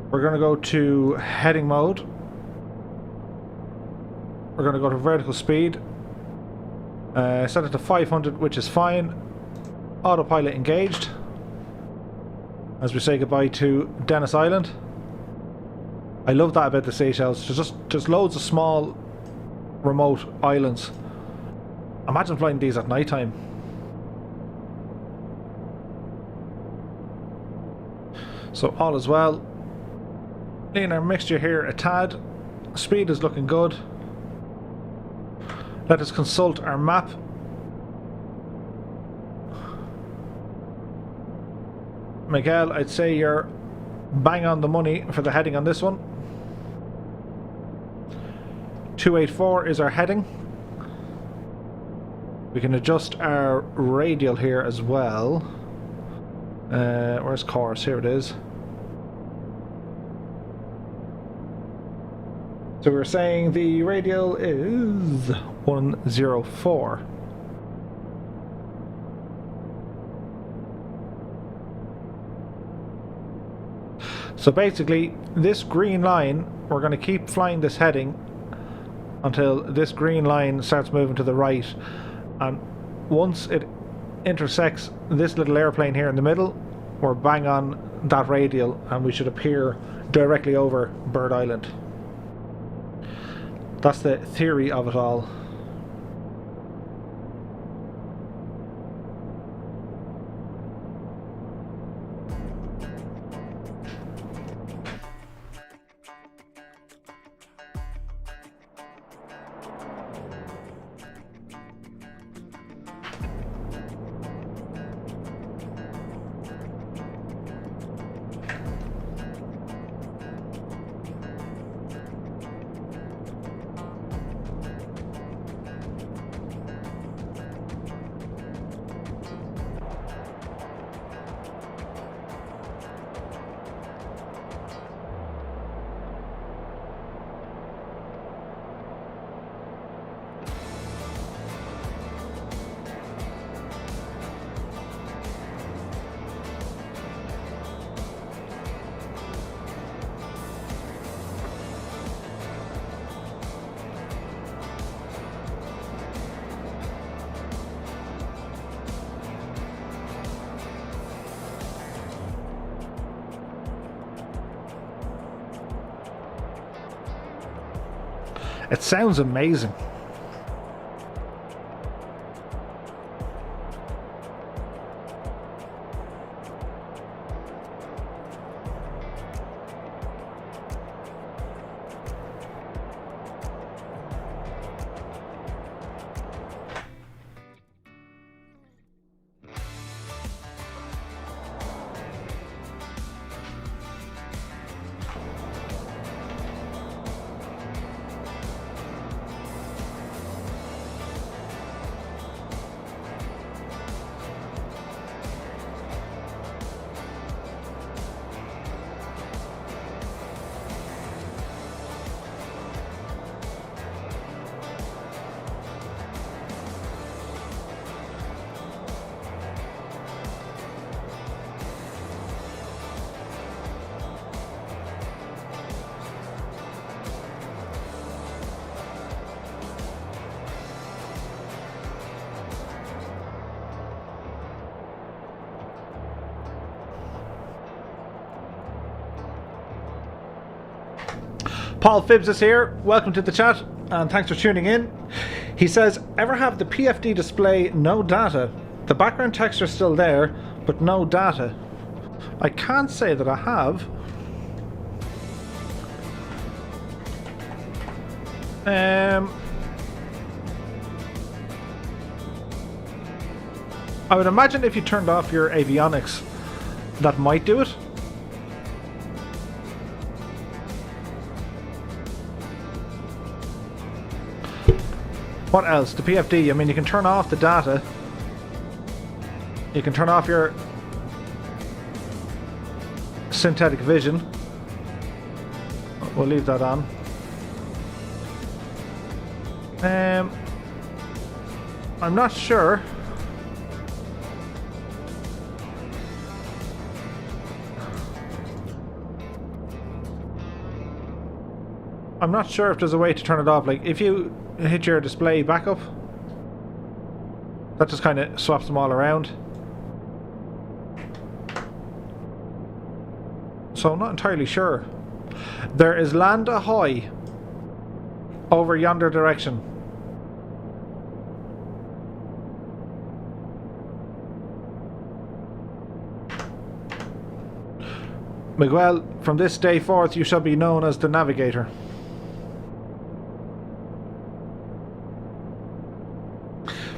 We're going to go to heading mode. We're going to go to vertical speed. Set it to 500, which is fine. Autopilot engaged. As we say goodbye to Dennis Island. I love that about the Seychelles. There's just loads of small, remote islands. Imagine flying these at night time. So all is well. In our mixture here a tad. Speed is looking good. Let us consult our map. Miguel, I'd say you're bang on the money for the heading on this one. 284 is our heading. We can adjust our radial here as well. Where's course? Here it is. So we're saying the radial is 104. So basically, this green line, we're going to keep flying this heading until this green line starts moving to the right. And once it intersects this little airplane here in the middle, we're bang on that radial and we should appear directly over Bird Island. That's the theory of it all. It sounds amazing. Paul Phibbs is here. Welcome to the chat and thanks for tuning in. He says, ever have the PFD display no data? The background text are still there, but no data. I can't say that I have. I would imagine if you turned off your avionics, that might do it. What else? The PFD, I mean, you can turn off the data. You can turn off your synthetic vision. We'll leave that on. I'm not sure. I'm not sure if there's a way to turn it off. Like, if you hit your display backup, that just kind of swaps them all around. So I'm not entirely sure. There is land ahoy over yonder direction. Miguel, from this day forth you shall be known as the navigator.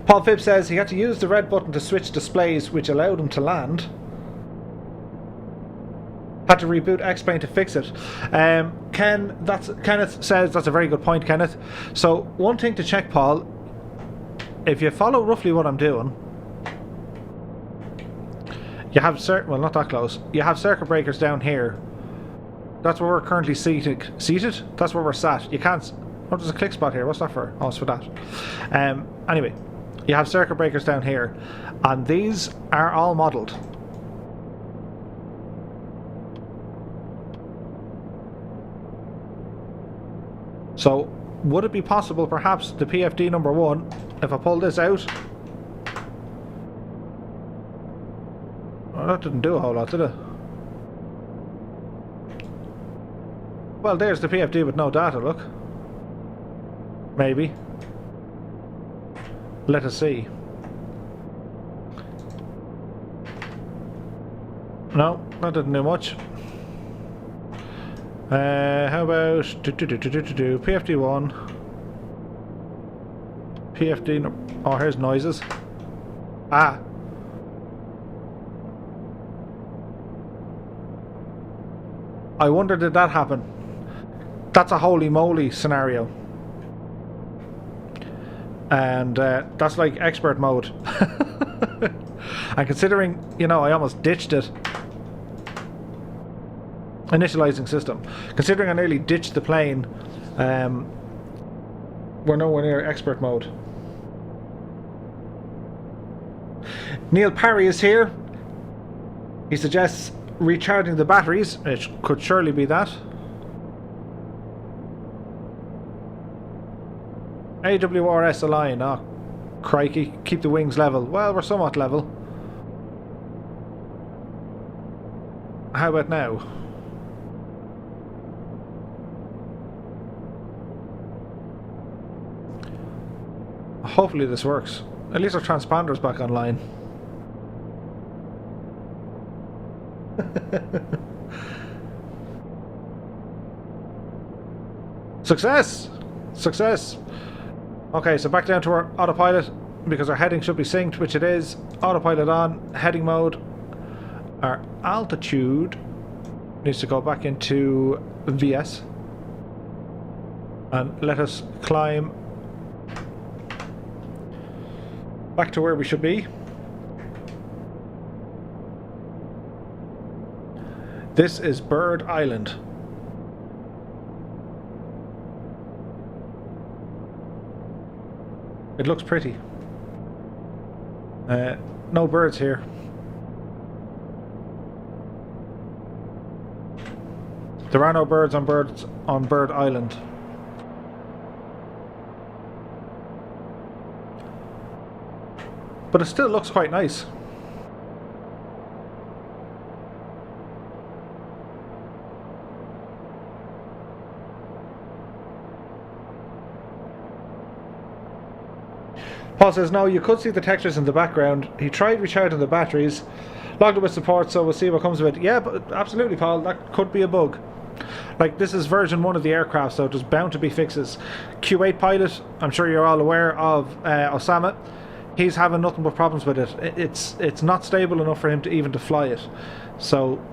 Paul Phibbs says he had to use the red button to switch displays, which allowed him to land. Had to reboot X-Plane to fix it. Kenneth says that's a very good point, Kenneth. So one thing to check, Paul, if you follow roughly what I'm doing, you have well, not that close. You have circuit breakers down here. That's where we're currently seated. That's where we're sat. You can't. Oh, there's a click spot here. What's that for? Oh, it's for that. Anyway, you have circuit breakers down here, and these are all modelled. So, would it be possible, perhaps, the PFD number 1, if I pull this out? Well, that didn't do a whole lot, did it? Well, there's the PFD with no data, look. Maybe. Let us see. No, that didn't do much. How about PFD1? PFD. Oh, here's noises. Ah. I wonder, did that happen? That's a holy moly scenario. And that's like expert mode. And considering, you know, I almost ditched it. Initializing system. Considering I nearly ditched the plane, we're nowhere near expert mode. Neil Parry is here. He suggests recharging the batteries. It could surely be that. AWRS align. Oh, crikey. Keep the wings level. Well, we're somewhat level. How about now? Hopefully this works. At least our transponder's back online. Success! Success! Okay, so back down to our autopilot, because our heading should be synced, which it is. Autopilot on, heading mode. Our altitude needs to go back into VS. And let us climb back to where we should be. This is Bird Island. It looks pretty. No birds here. There are no birds on Bird Island. But it still looks quite nice. Paul says, no, you could see the textures in the background. He tried recharging the batteries, logged it with support, so we'll see what comes of it. Yeah, but absolutely, Paul, that could be a bug. Like, this is version 1 of the aircraft, so there's bound to be fixes. Q8 pilot, I'm sure you're all aware of Osama. He's having nothing but problems with it. It's not stable enough for him to even to fly it. So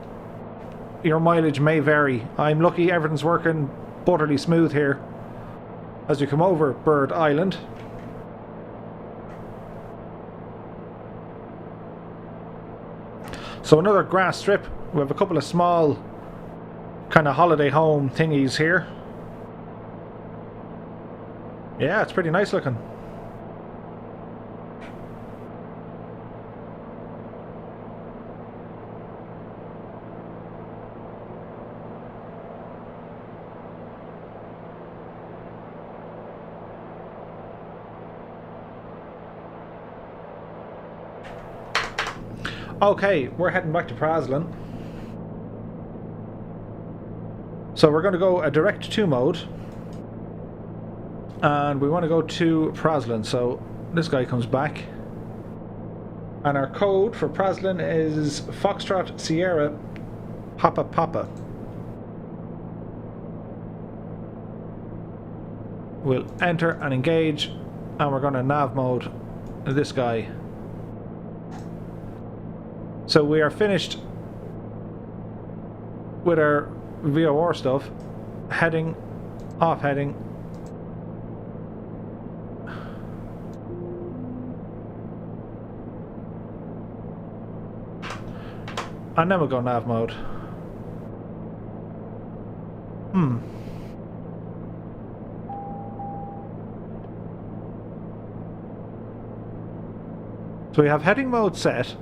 your mileage may vary. I'm lucky everything's working butterly smooth here as you come over Bird Island. So another grass strip. We have a couple of small kind of holiday home thingies here. Yeah, it's pretty nice looking. Okay, we're heading back to Praslin. So we're going to go a direct to mode. And we want to go to Praslin. So this guy comes back. And our code for Praslin is Foxtrot Sierra Papa Papa. We'll enter and engage. And we're going to nav mode this guy. So we are finished with our VOR stuff. Heading, off heading. And then we'll go nav mode. So we have heading mode set.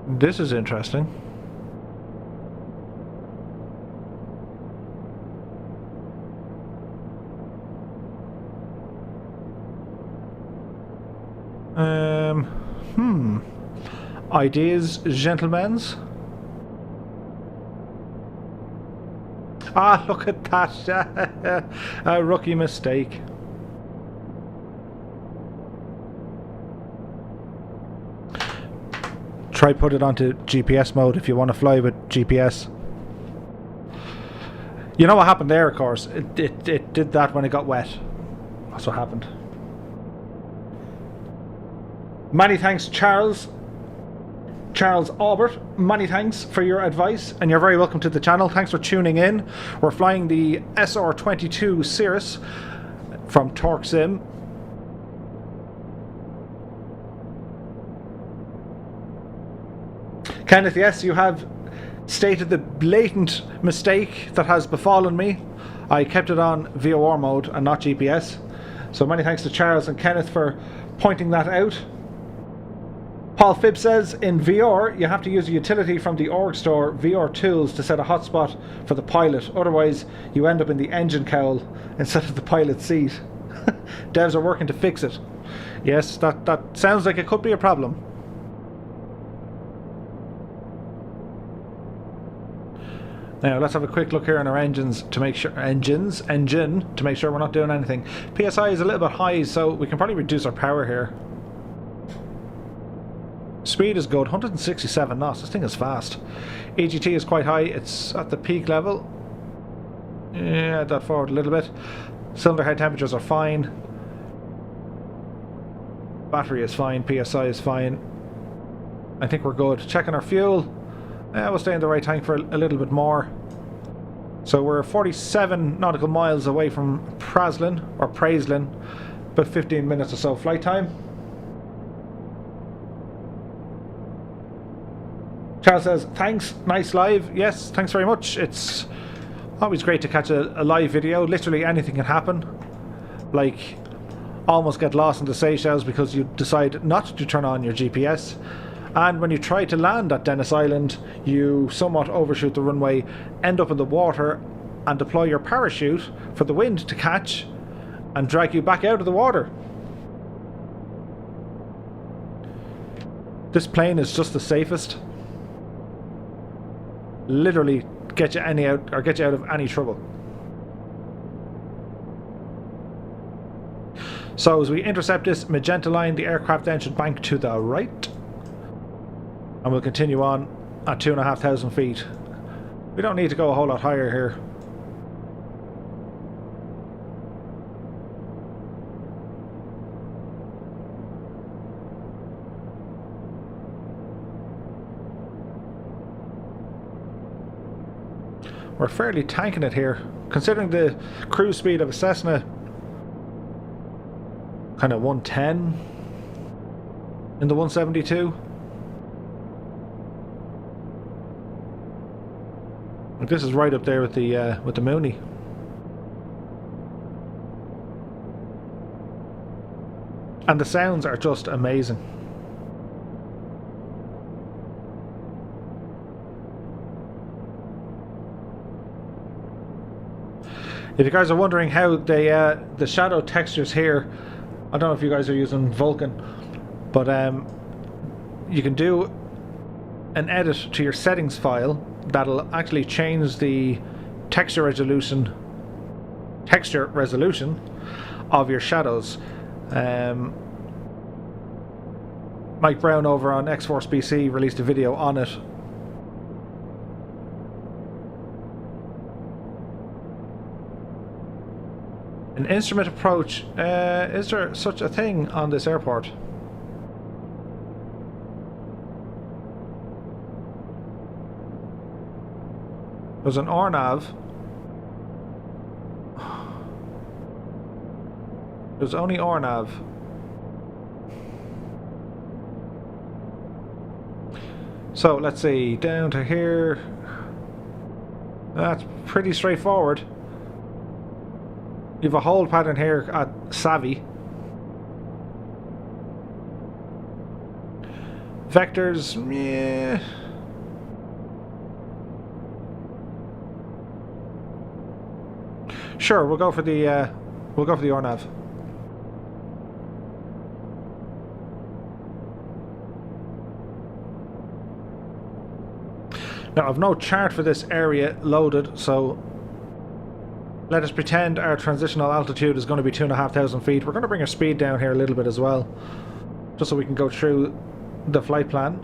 This is interesting. Ideas, gentlemen. Ah, look at that. A rookie mistake. Try put it onto GPS mode if you want to fly with GPS. You know what happened there, of course. It did that when it got wet. That's what happened. Many thanks, Charles Albert. Many thanks for your advice, and you're very welcome to the channel. Thanks for tuning in. We're flying the SR22 Cirrus from TorqueSim. Kenneth, yes, you have stated the blatant mistake that has befallen me. I kept it on VOR mode and not GPS. So many thanks to Charles and Kenneth for pointing that out. Paul Phibb says, in VR, you have to use a utility from the org store, VR Tools, to set a hotspot for the pilot. Otherwise, you end up in the engine cowl instead of the pilot's seat. Devs are working to fix it. Yes, that sounds like it could be a problem. Now let's have a quick look here on our engines to make sure engine to make sure we're not doing anything. PSI is a little bit high, so we can probably reduce our power here. Speed is good, 167 knots. This thing is fast. EGT is quite high. It's at the peak level. Yeah, that forward a little bit. Cylinder head temperatures are fine. Battery is fine. PSI is fine. I think we're good. Checking our fuel. We'll stay in the right tank for a little bit more. So we're 47 nautical miles away from Praslin, or Praslin, about 15 minutes or so flight time. Charles says, thanks, nice live. Yes, thanks very much. It's always great to catch a live video. Literally anything can happen. Like, almost get lost in the Seychelles because you decide not to turn on your GPS. And when you try to land at Dennis Island, you somewhat overshoot the runway, end up in the water, and deploy your parachute for the wind to catch and drag you back out of the water. This plane is just the safest. Literally get you out of any trouble. So as we intercept this magenta line, the aircraft then should bank to the right, and we'll continue on at 2,500 feet. We don't need to go a whole lot higher here. We're fairly tanking it here, considering the cruise speed of a Cessna, kind of 110 in the 172. This is right up there with the Mooney. And the sounds are just amazing. If you guys are wondering how the shadow textures here, I don't know if you guys are using Vulkan, but you can do an edit to your settings file that'll actually change the texture resolution of your shadows. Mike Brown over on X-Force BC released a video on it. An instrument approach. Is there such a thing on this airport? There's an RNAV. There's only RNAV. So let's see, down to here. That's pretty straightforward. You have a hold pattern here at Savvy. Vectors, yeah. Sure, we'll go for the RNAV. Now I've no chart for this area loaded, so let us pretend our transitional altitude is going to be 2,500 feet. We're going to bring our speed down here a little bit as well, just so we can go through the flight plan.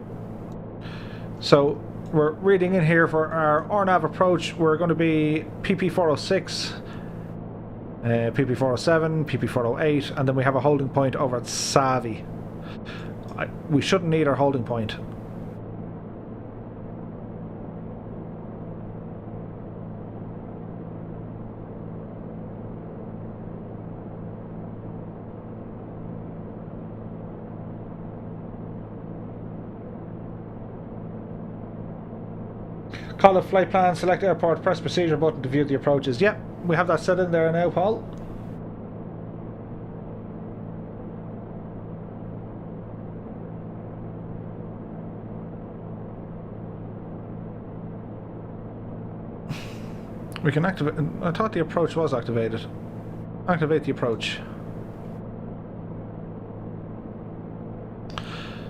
So we're reading in here for our RNAV approach. We're going to be PP406, PP407, PP408, and then we have a holding point over at Savvy. We shouldn't need our holding point. Call it flight plan, select airport, press procedure button to view the approaches. Yep, we have that set in there now, Paul. We can activate. I thought the approach was activated. Activate the approach.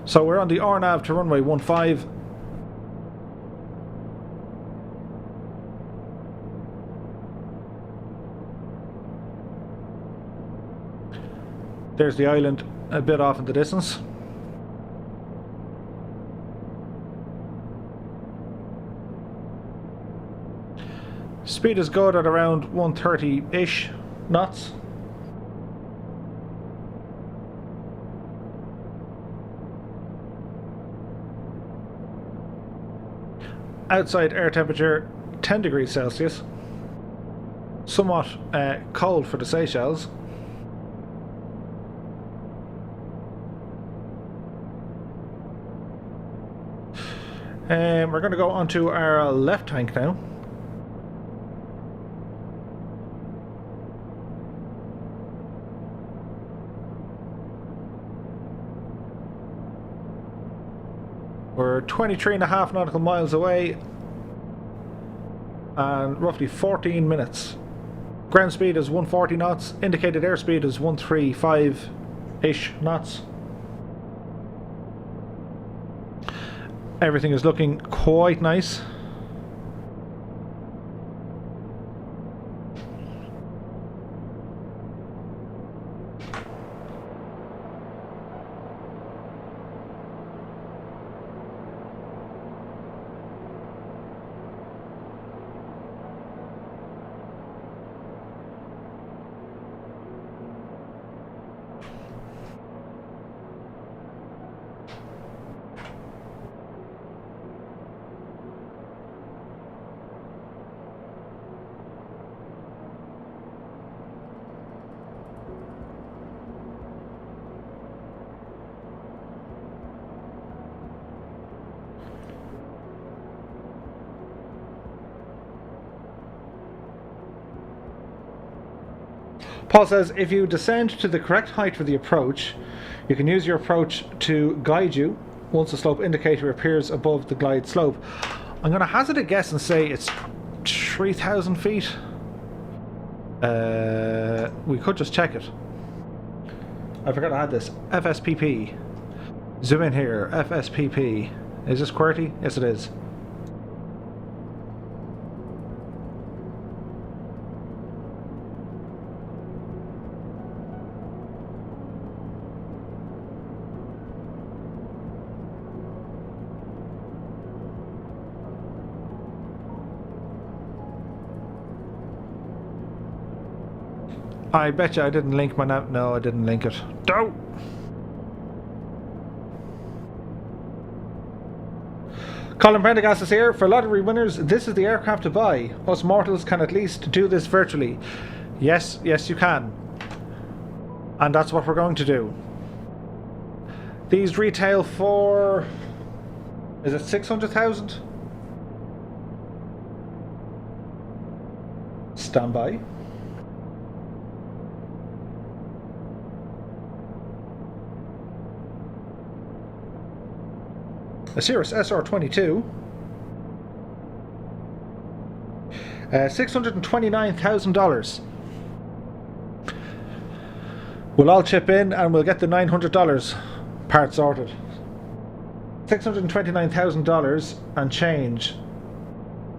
So we're on the RNAV to runway 15. There's the island a bit off in the distance. Speed is good at around 130-ish knots. Outside air temperature 10 degrees Celsius. Somewhat cold for the Seychelles. We're going to go onto our left tank now. We're 23.5 nautical miles away and roughly 14 minutes. Ground speed is 140 knots, indicated airspeed is 135-ish knots. Everything is looking quite nice. Paul says, if you descend to the correct height for the approach, you can use your approach to guide you once the slope indicator appears above the glide slope. I'm going to hazard a guess and say it's 3,000 feet. We could just check it. I forgot I had this. FSPP. Zoom in here. FSPP. Is this QWERTY? Yes, it is. I bet you I didn't link my nav. No, I didn't link it. No! Colin Prendergast is here. For lottery winners, this is the aircraft to buy. Us mortals can at least do this virtually. Yes, yes you can. And that's what we're going to do. These retail for... is it 600,000? Stand by. A Cirrus SR22, $629,000. We'll all chip in and we'll get the $900 part sorted. $629,000 and change.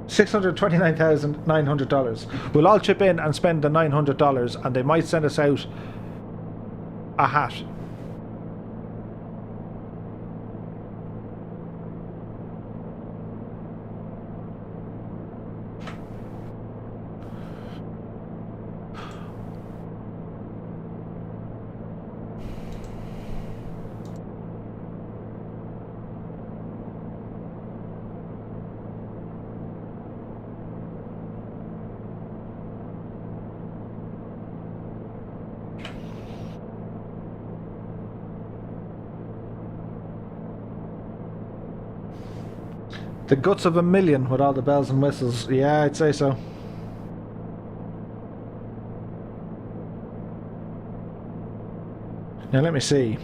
$629,900. We'll all chip in and spend the $900, and they might send us out a hat. The guts of $1 million with all the bells and whistles. Yeah, I'd say so. Now let me see.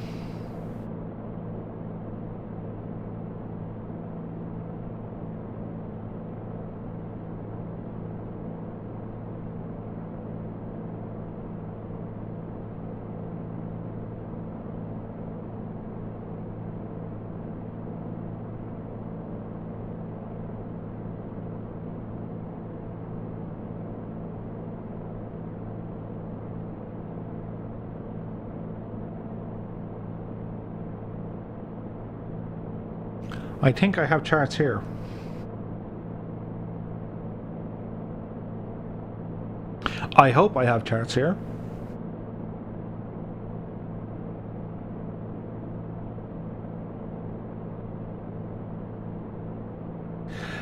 I think I have charts here. I hope I have charts here.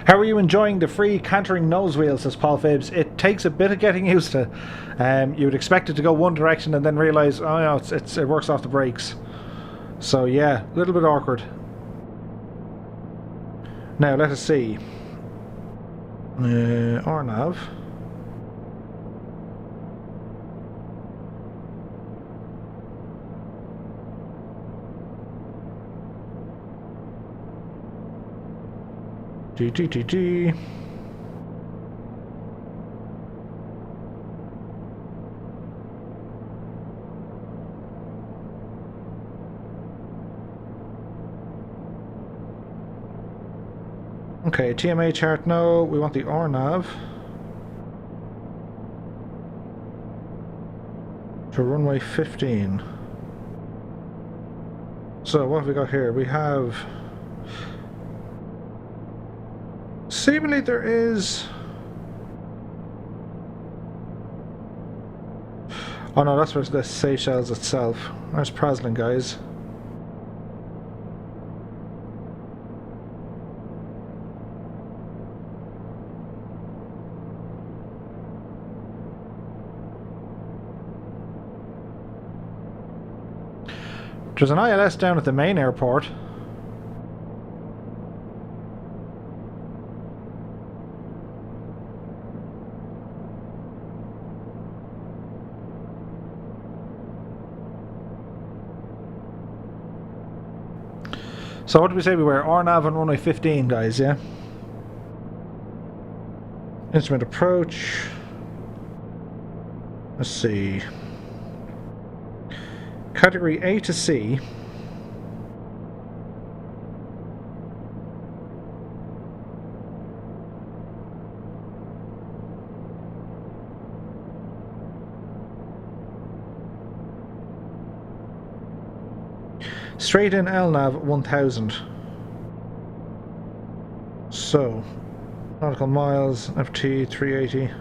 How are you enjoying the free cantering nose wheel, says Paul Phibbs. It takes a bit of getting used to. You would expect it to go one direction and then realise, oh no, it works off the brakes. So yeah, a little bit awkward. Now let us see. RNAV. G. Okay, TMA chart, no. We want the RNAV for runway 15. So what have we got here? We have... seemingly there is... oh no, that's where the Seychelles itself. There's Praslin, guys. There's an ILS down at the main airport. So what did we say we were? RNAV on runway 15, guys, yeah? Instrument approach. Let's see. Category A to C. Straight in LNAV 1000. So, nautical miles, FT 380.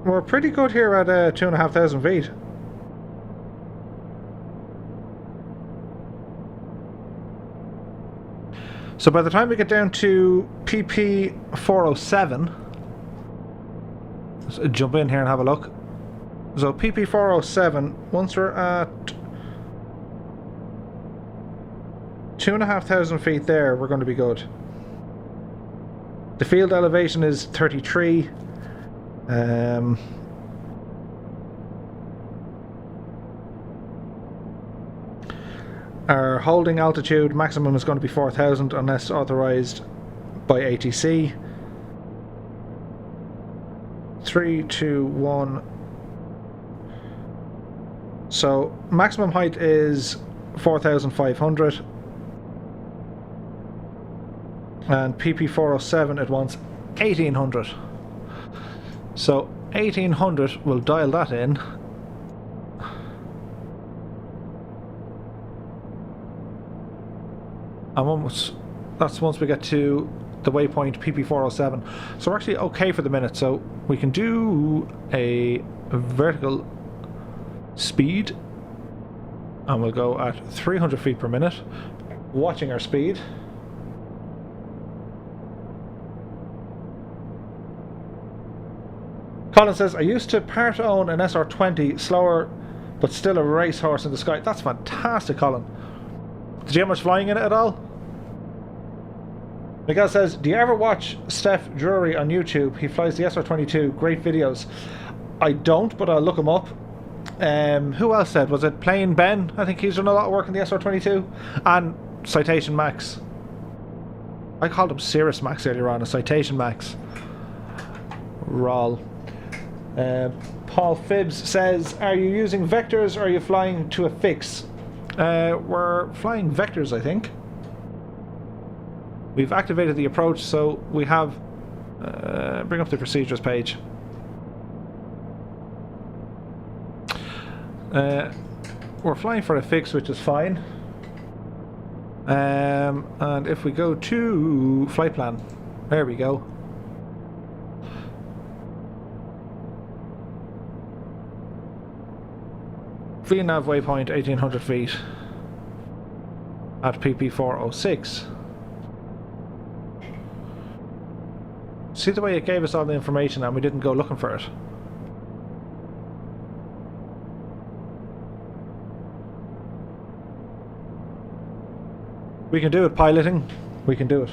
We're pretty good here at 2,500 feet. So by the time we get down to PP 407, let's jump in here and have a look. So PP 407, once we're at 2,500 feet there, we're going to be good. The field elevation is 33. Our holding altitude maximum is going to be 4,000 unless authorized by ATC. 3, 2, 1. So maximum height is 4,500. And PP 407 it wants 1,800. So 1,800, we'll dial that in. And that's once we get to the waypoint PP 407. So we're actually okay for the minute. So we can do a vertical speed, and we'll go at 300 feet per minute, watching our speed. Colin says, I used to part own an SR20, slower but still a racehorse in the sky. That's fantastic, Colin. Did you have much flying in it at all? Miguel says, do you ever watch Steph Drury on YouTube? He flies the SR22. Great videos. I don't, but I'll look him up. Who else said? Was it Plain Ben? I think he's done a lot of work in the SR22. And Citation Max. I called him Cirrus Max earlier on, a Citation Max. Roll. Paul Phibbs says, are you using vectors or are you flying to a fix? We're flying vectors, I think. We've activated the approach, so we have... bring up the procedures page. We're flying for a fix, which is fine. And if we go to flight plan, there we go. VNAV waypoint 1,800 feet at PP 406. See the way it gave us all the information and we didn't go looking for it. We can do it, piloting. We can do it.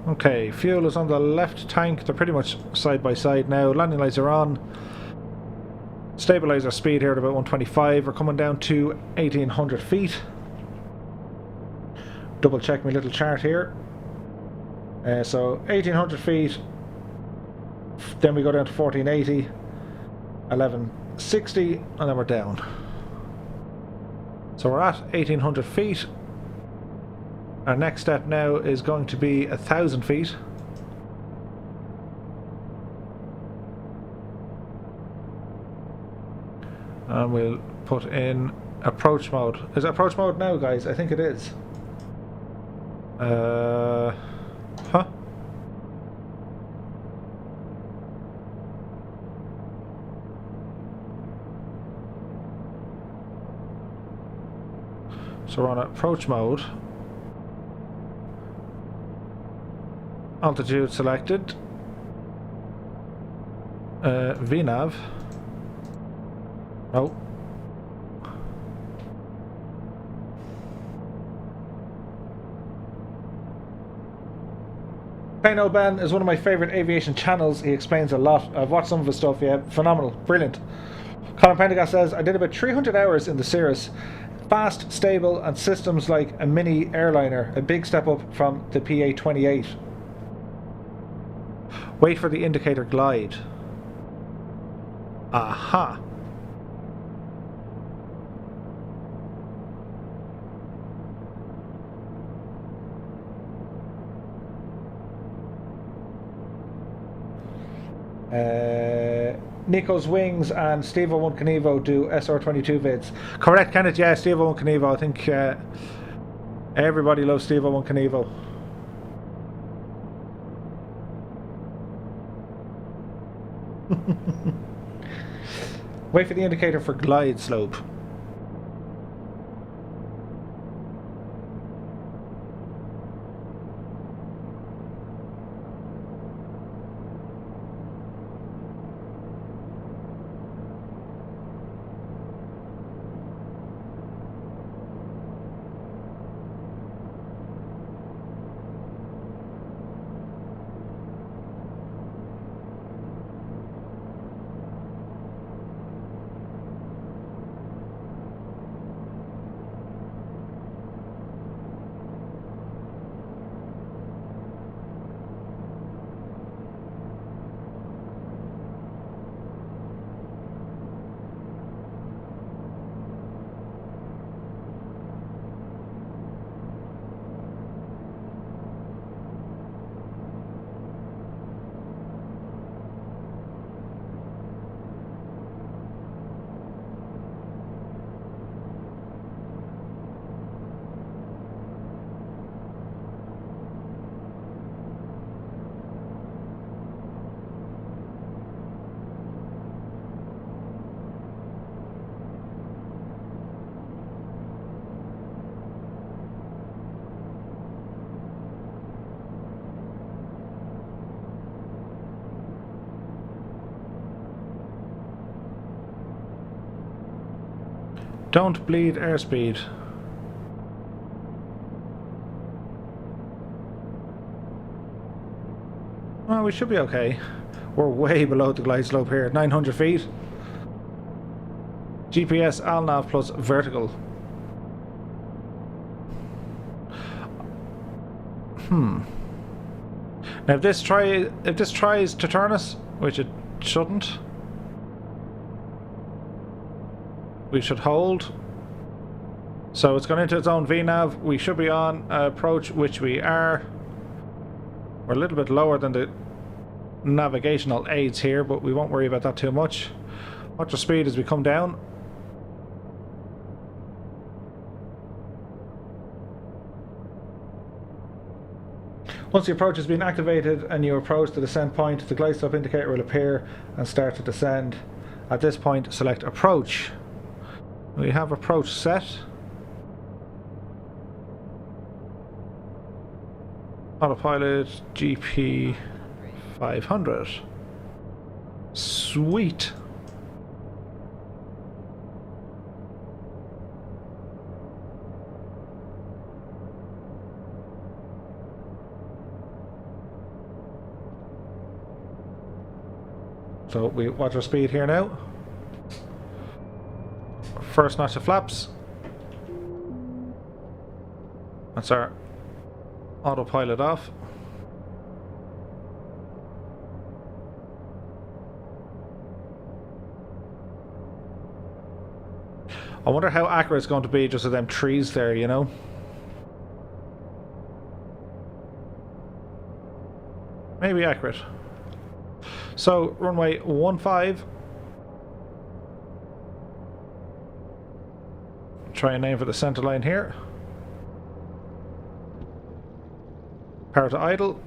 Okay, fuel is on the left tank. They're pretty much side by side now. Landing lights are on. Stabilize our speed here at about 125. We're coming down to 1,800 feet. Double check my little chart here. So 1,800 feet. Then we go down to 1,480. 1,160. And then we're down. So we're at 1,800 feet. Our next step now is going to be 1,000 feet. And we'll put in approach mode. Is it approach mode now, guys? I think it is. Huh? So we're on approach mode. Altitude selected. VNAV. Oh. Payno Ben is one of my favourite aviation channels. He explains a lot. I've watched some of his stuff, yeah. Phenomenal. Brilliant. Colin Pendergast says, I did about 300 hours in the Cirrus. Fast, stable, and systems like a mini airliner. A big step up from the PA-28. Wait for the indicator glide. Aha. Nico's Wings and Steve One Canevo do SR22 vids. Correct, Kenneth? Yeah, Steve One Canevo. I think everybody loves Steve One Canevo. Wait for the indicator for glide slope. Don't bleed airspeed. Well, we should be okay. We're way below the glide slope here, 900 feet. GPS RNAV plus vertical. Now if this tries to turn us, which it shouldn't, we should hold. So it's gone into its own VNAV. We should be on approach, which we are. We're a little bit lower than the navigational aids here, but we won't worry about that too much. Watch our speed as we come down. Once the approach has been activated and you approach the descent point, the glide slope indicator will appear and start to descend. At this point, select approach. We have approach set. Autopilot GP 500. Sweet. So we watch our speed here now. First notch of flaps. That's our autopilot off. I wonder how accurate it's going to be just with them trees there, you know? Maybe accurate. So, runway 15. Try and aim for the center line here. Power to idle.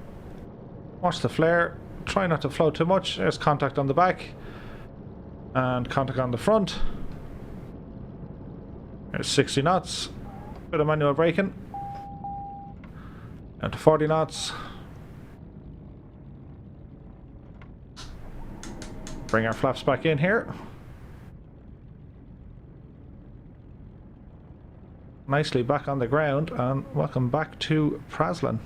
Watch the flare. Try not to float too much. There's contact on the back. And contact on the front. There's 60 knots. Bit of manual braking. Down to 40 knots. Bring our flaps back in here. Nicely back on the ground, and welcome back to Praslin.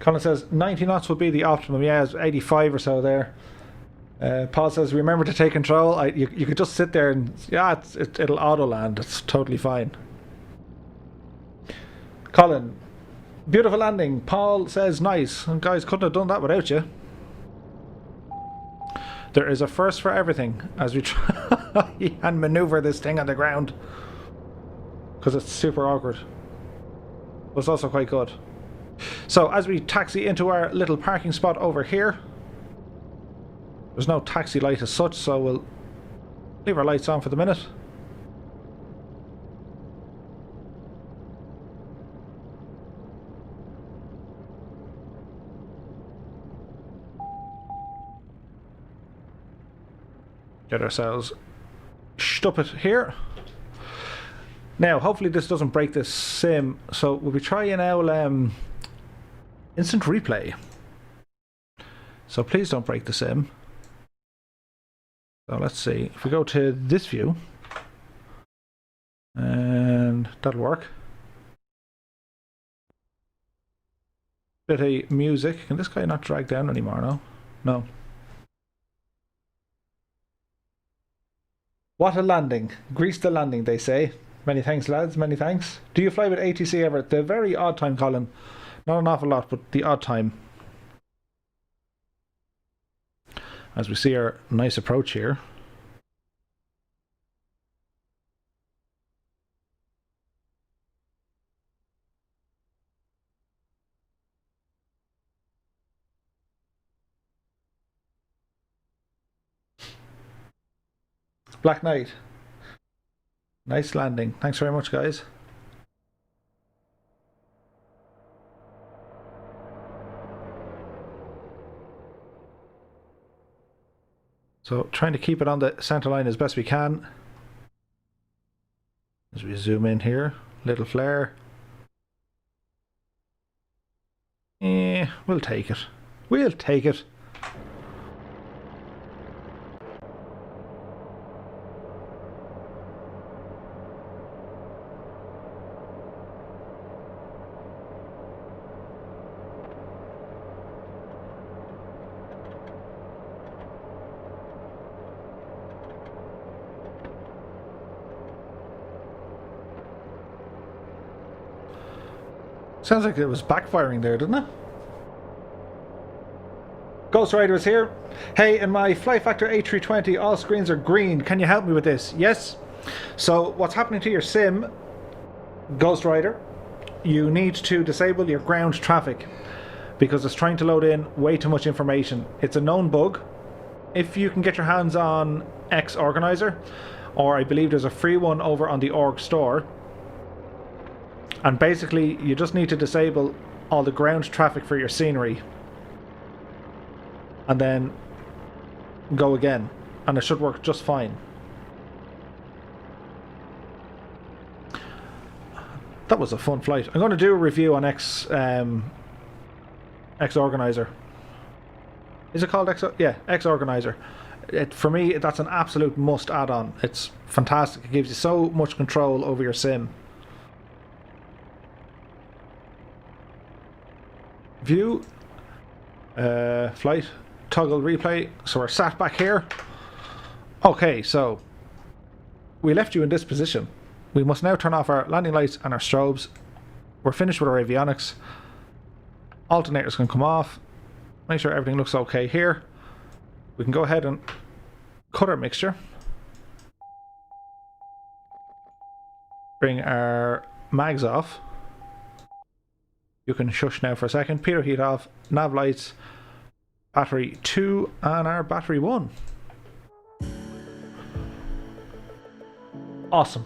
Colin says 90 knots would be the optimum. Yeah, it's 85 or so there. Paul says remember to take control. You could just sit there and yeah, it'll auto land. It's totally fine. Colin, beautiful landing. Paul says nice. And guys, couldn't have done that without you. There is a first for everything as we try and maneuver this thing on the ground. Because it's super awkward. But it's also quite good. So as we taxi into our little parking spot over here. There's no taxi light as such, so we'll leave our lights on for the minute. Get ourselves stupped here. Now, hopefully this doesn't break this sim. So we'll be trying now instant replay. So please don't break the sim. So let's see. If we go to this view, and that'll work. Bit of music. Can this guy not drag down anymore? No. No. What a landing. Grease the landing, they say. Many thanks, lads. Many thanks. Do you fly with ATC ever? The very odd time, Colin. Not an awful lot, but the odd time. As we see our nice approach here. Black Knight. Nice landing. Thanks very much, guys. So trying to keep it on the center line as best we can. As we zoom in here, little flare. We'll take it. We'll take it. Sounds like it was backfiring there, didn't it? Ghost Rider is here. Hey, in my Fly Factor A320, all screens are green. Can you help me with this? Yes. So what's happening to your sim, Ghost Rider, you need to disable your ground traffic because it's trying to load in way too much information. It's a known bug. If you can get your hands on X Organizer, or I believe there's a free one over on the org store, and basically you just need to disable all the ground traffic for your scenery and then go again, and it should work just fine. That was a fun flight. I'm going to do a review on X Organizer. Is it called X? Yeah, X Organizer. For me, that's an absolute must add-on. It's fantastic. It gives you so much control over your sim. View, flight, toggle replay. So we're sat back here. Okay, so we left you in this position. We must now turn off our landing lights and our strobes. We're finished with our avionics. Alternators can come off. Make sure everything looks okay here. We can go ahead and cut our mixture. Bring our mags off. You can shush now for a second. Pitot heat off, nav lights, battery 2 and our battery 1. Awesome.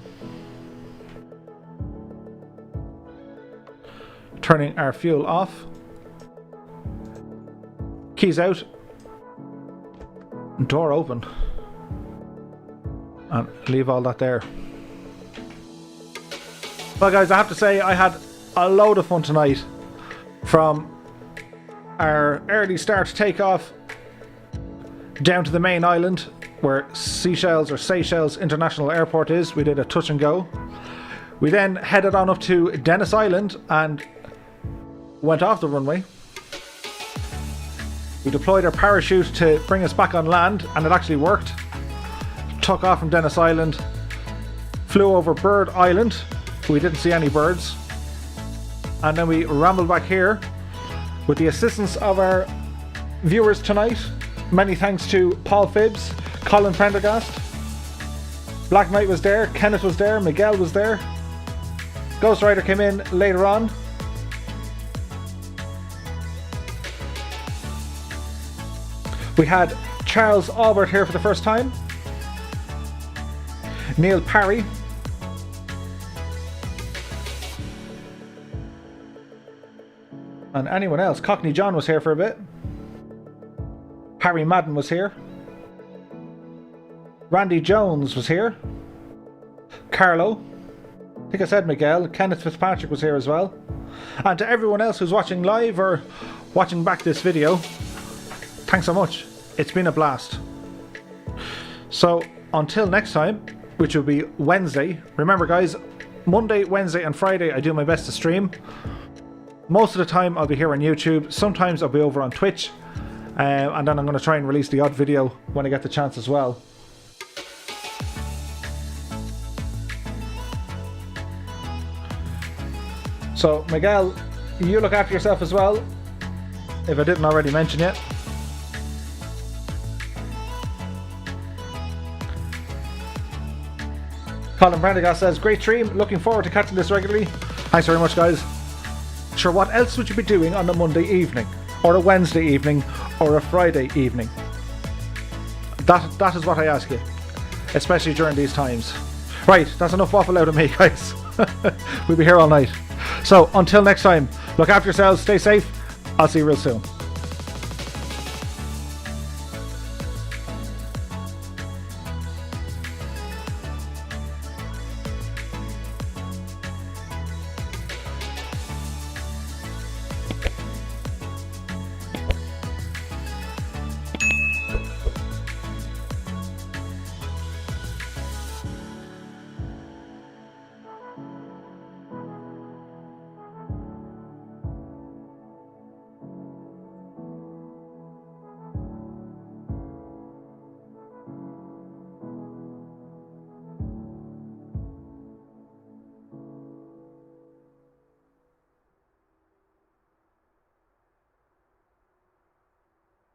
Turning our fuel off. Keys out. Door open. And leave all that there. Well guys, I have to say I had a load of fun tonight, from our early start takeoff down to the main island where Seychelles International Airport is. We did a touch and go. We then headed on up to Dennis Island and went off the runway. We deployed our parachute to bring us back on land, and it actually worked. Took off from Dennis Island, flew over Bird Island. We didn't see any birds. And then we rambled back here with the assistance of our viewers tonight. Many thanks to Paul Phibbs, Colin Prendergast, Black Knight was there, Kenneth was there, Miguel was there. Ghost Rider came in later on. We had Charles Albert here for the first time. Neil Parry. And anyone else. Cockney John was here for a bit. Harry Madden was here. Randy Jones was here. Carlo. I think I said Miguel. Kenneth Fitzpatrick was here as well. And to everyone else who's watching live or watching back this video, thanks so much. It's been a blast. So until next time, which will be Wednesday. Remember guys, Monday, Wednesday and Friday I do my best to stream. Most of the time I'll be here on YouTube. Sometimes I'll be over on Twitch. And then I'm going to try and release the odd video when I get the chance as well. So Miguel, you look after yourself as well, if I didn't already mention it. Colin Prendergast says, great stream, looking forward to catching this regularly. Thanks very much guys. Sure, what else would you be doing on a Monday evening? Or a Wednesday evening? Or a Friday evening? That is what I ask you. Especially during these times. Right, that's enough waffle out of me guys. We'll be here all night. So until next time, look after yourselves, stay safe. I'll see you real soon.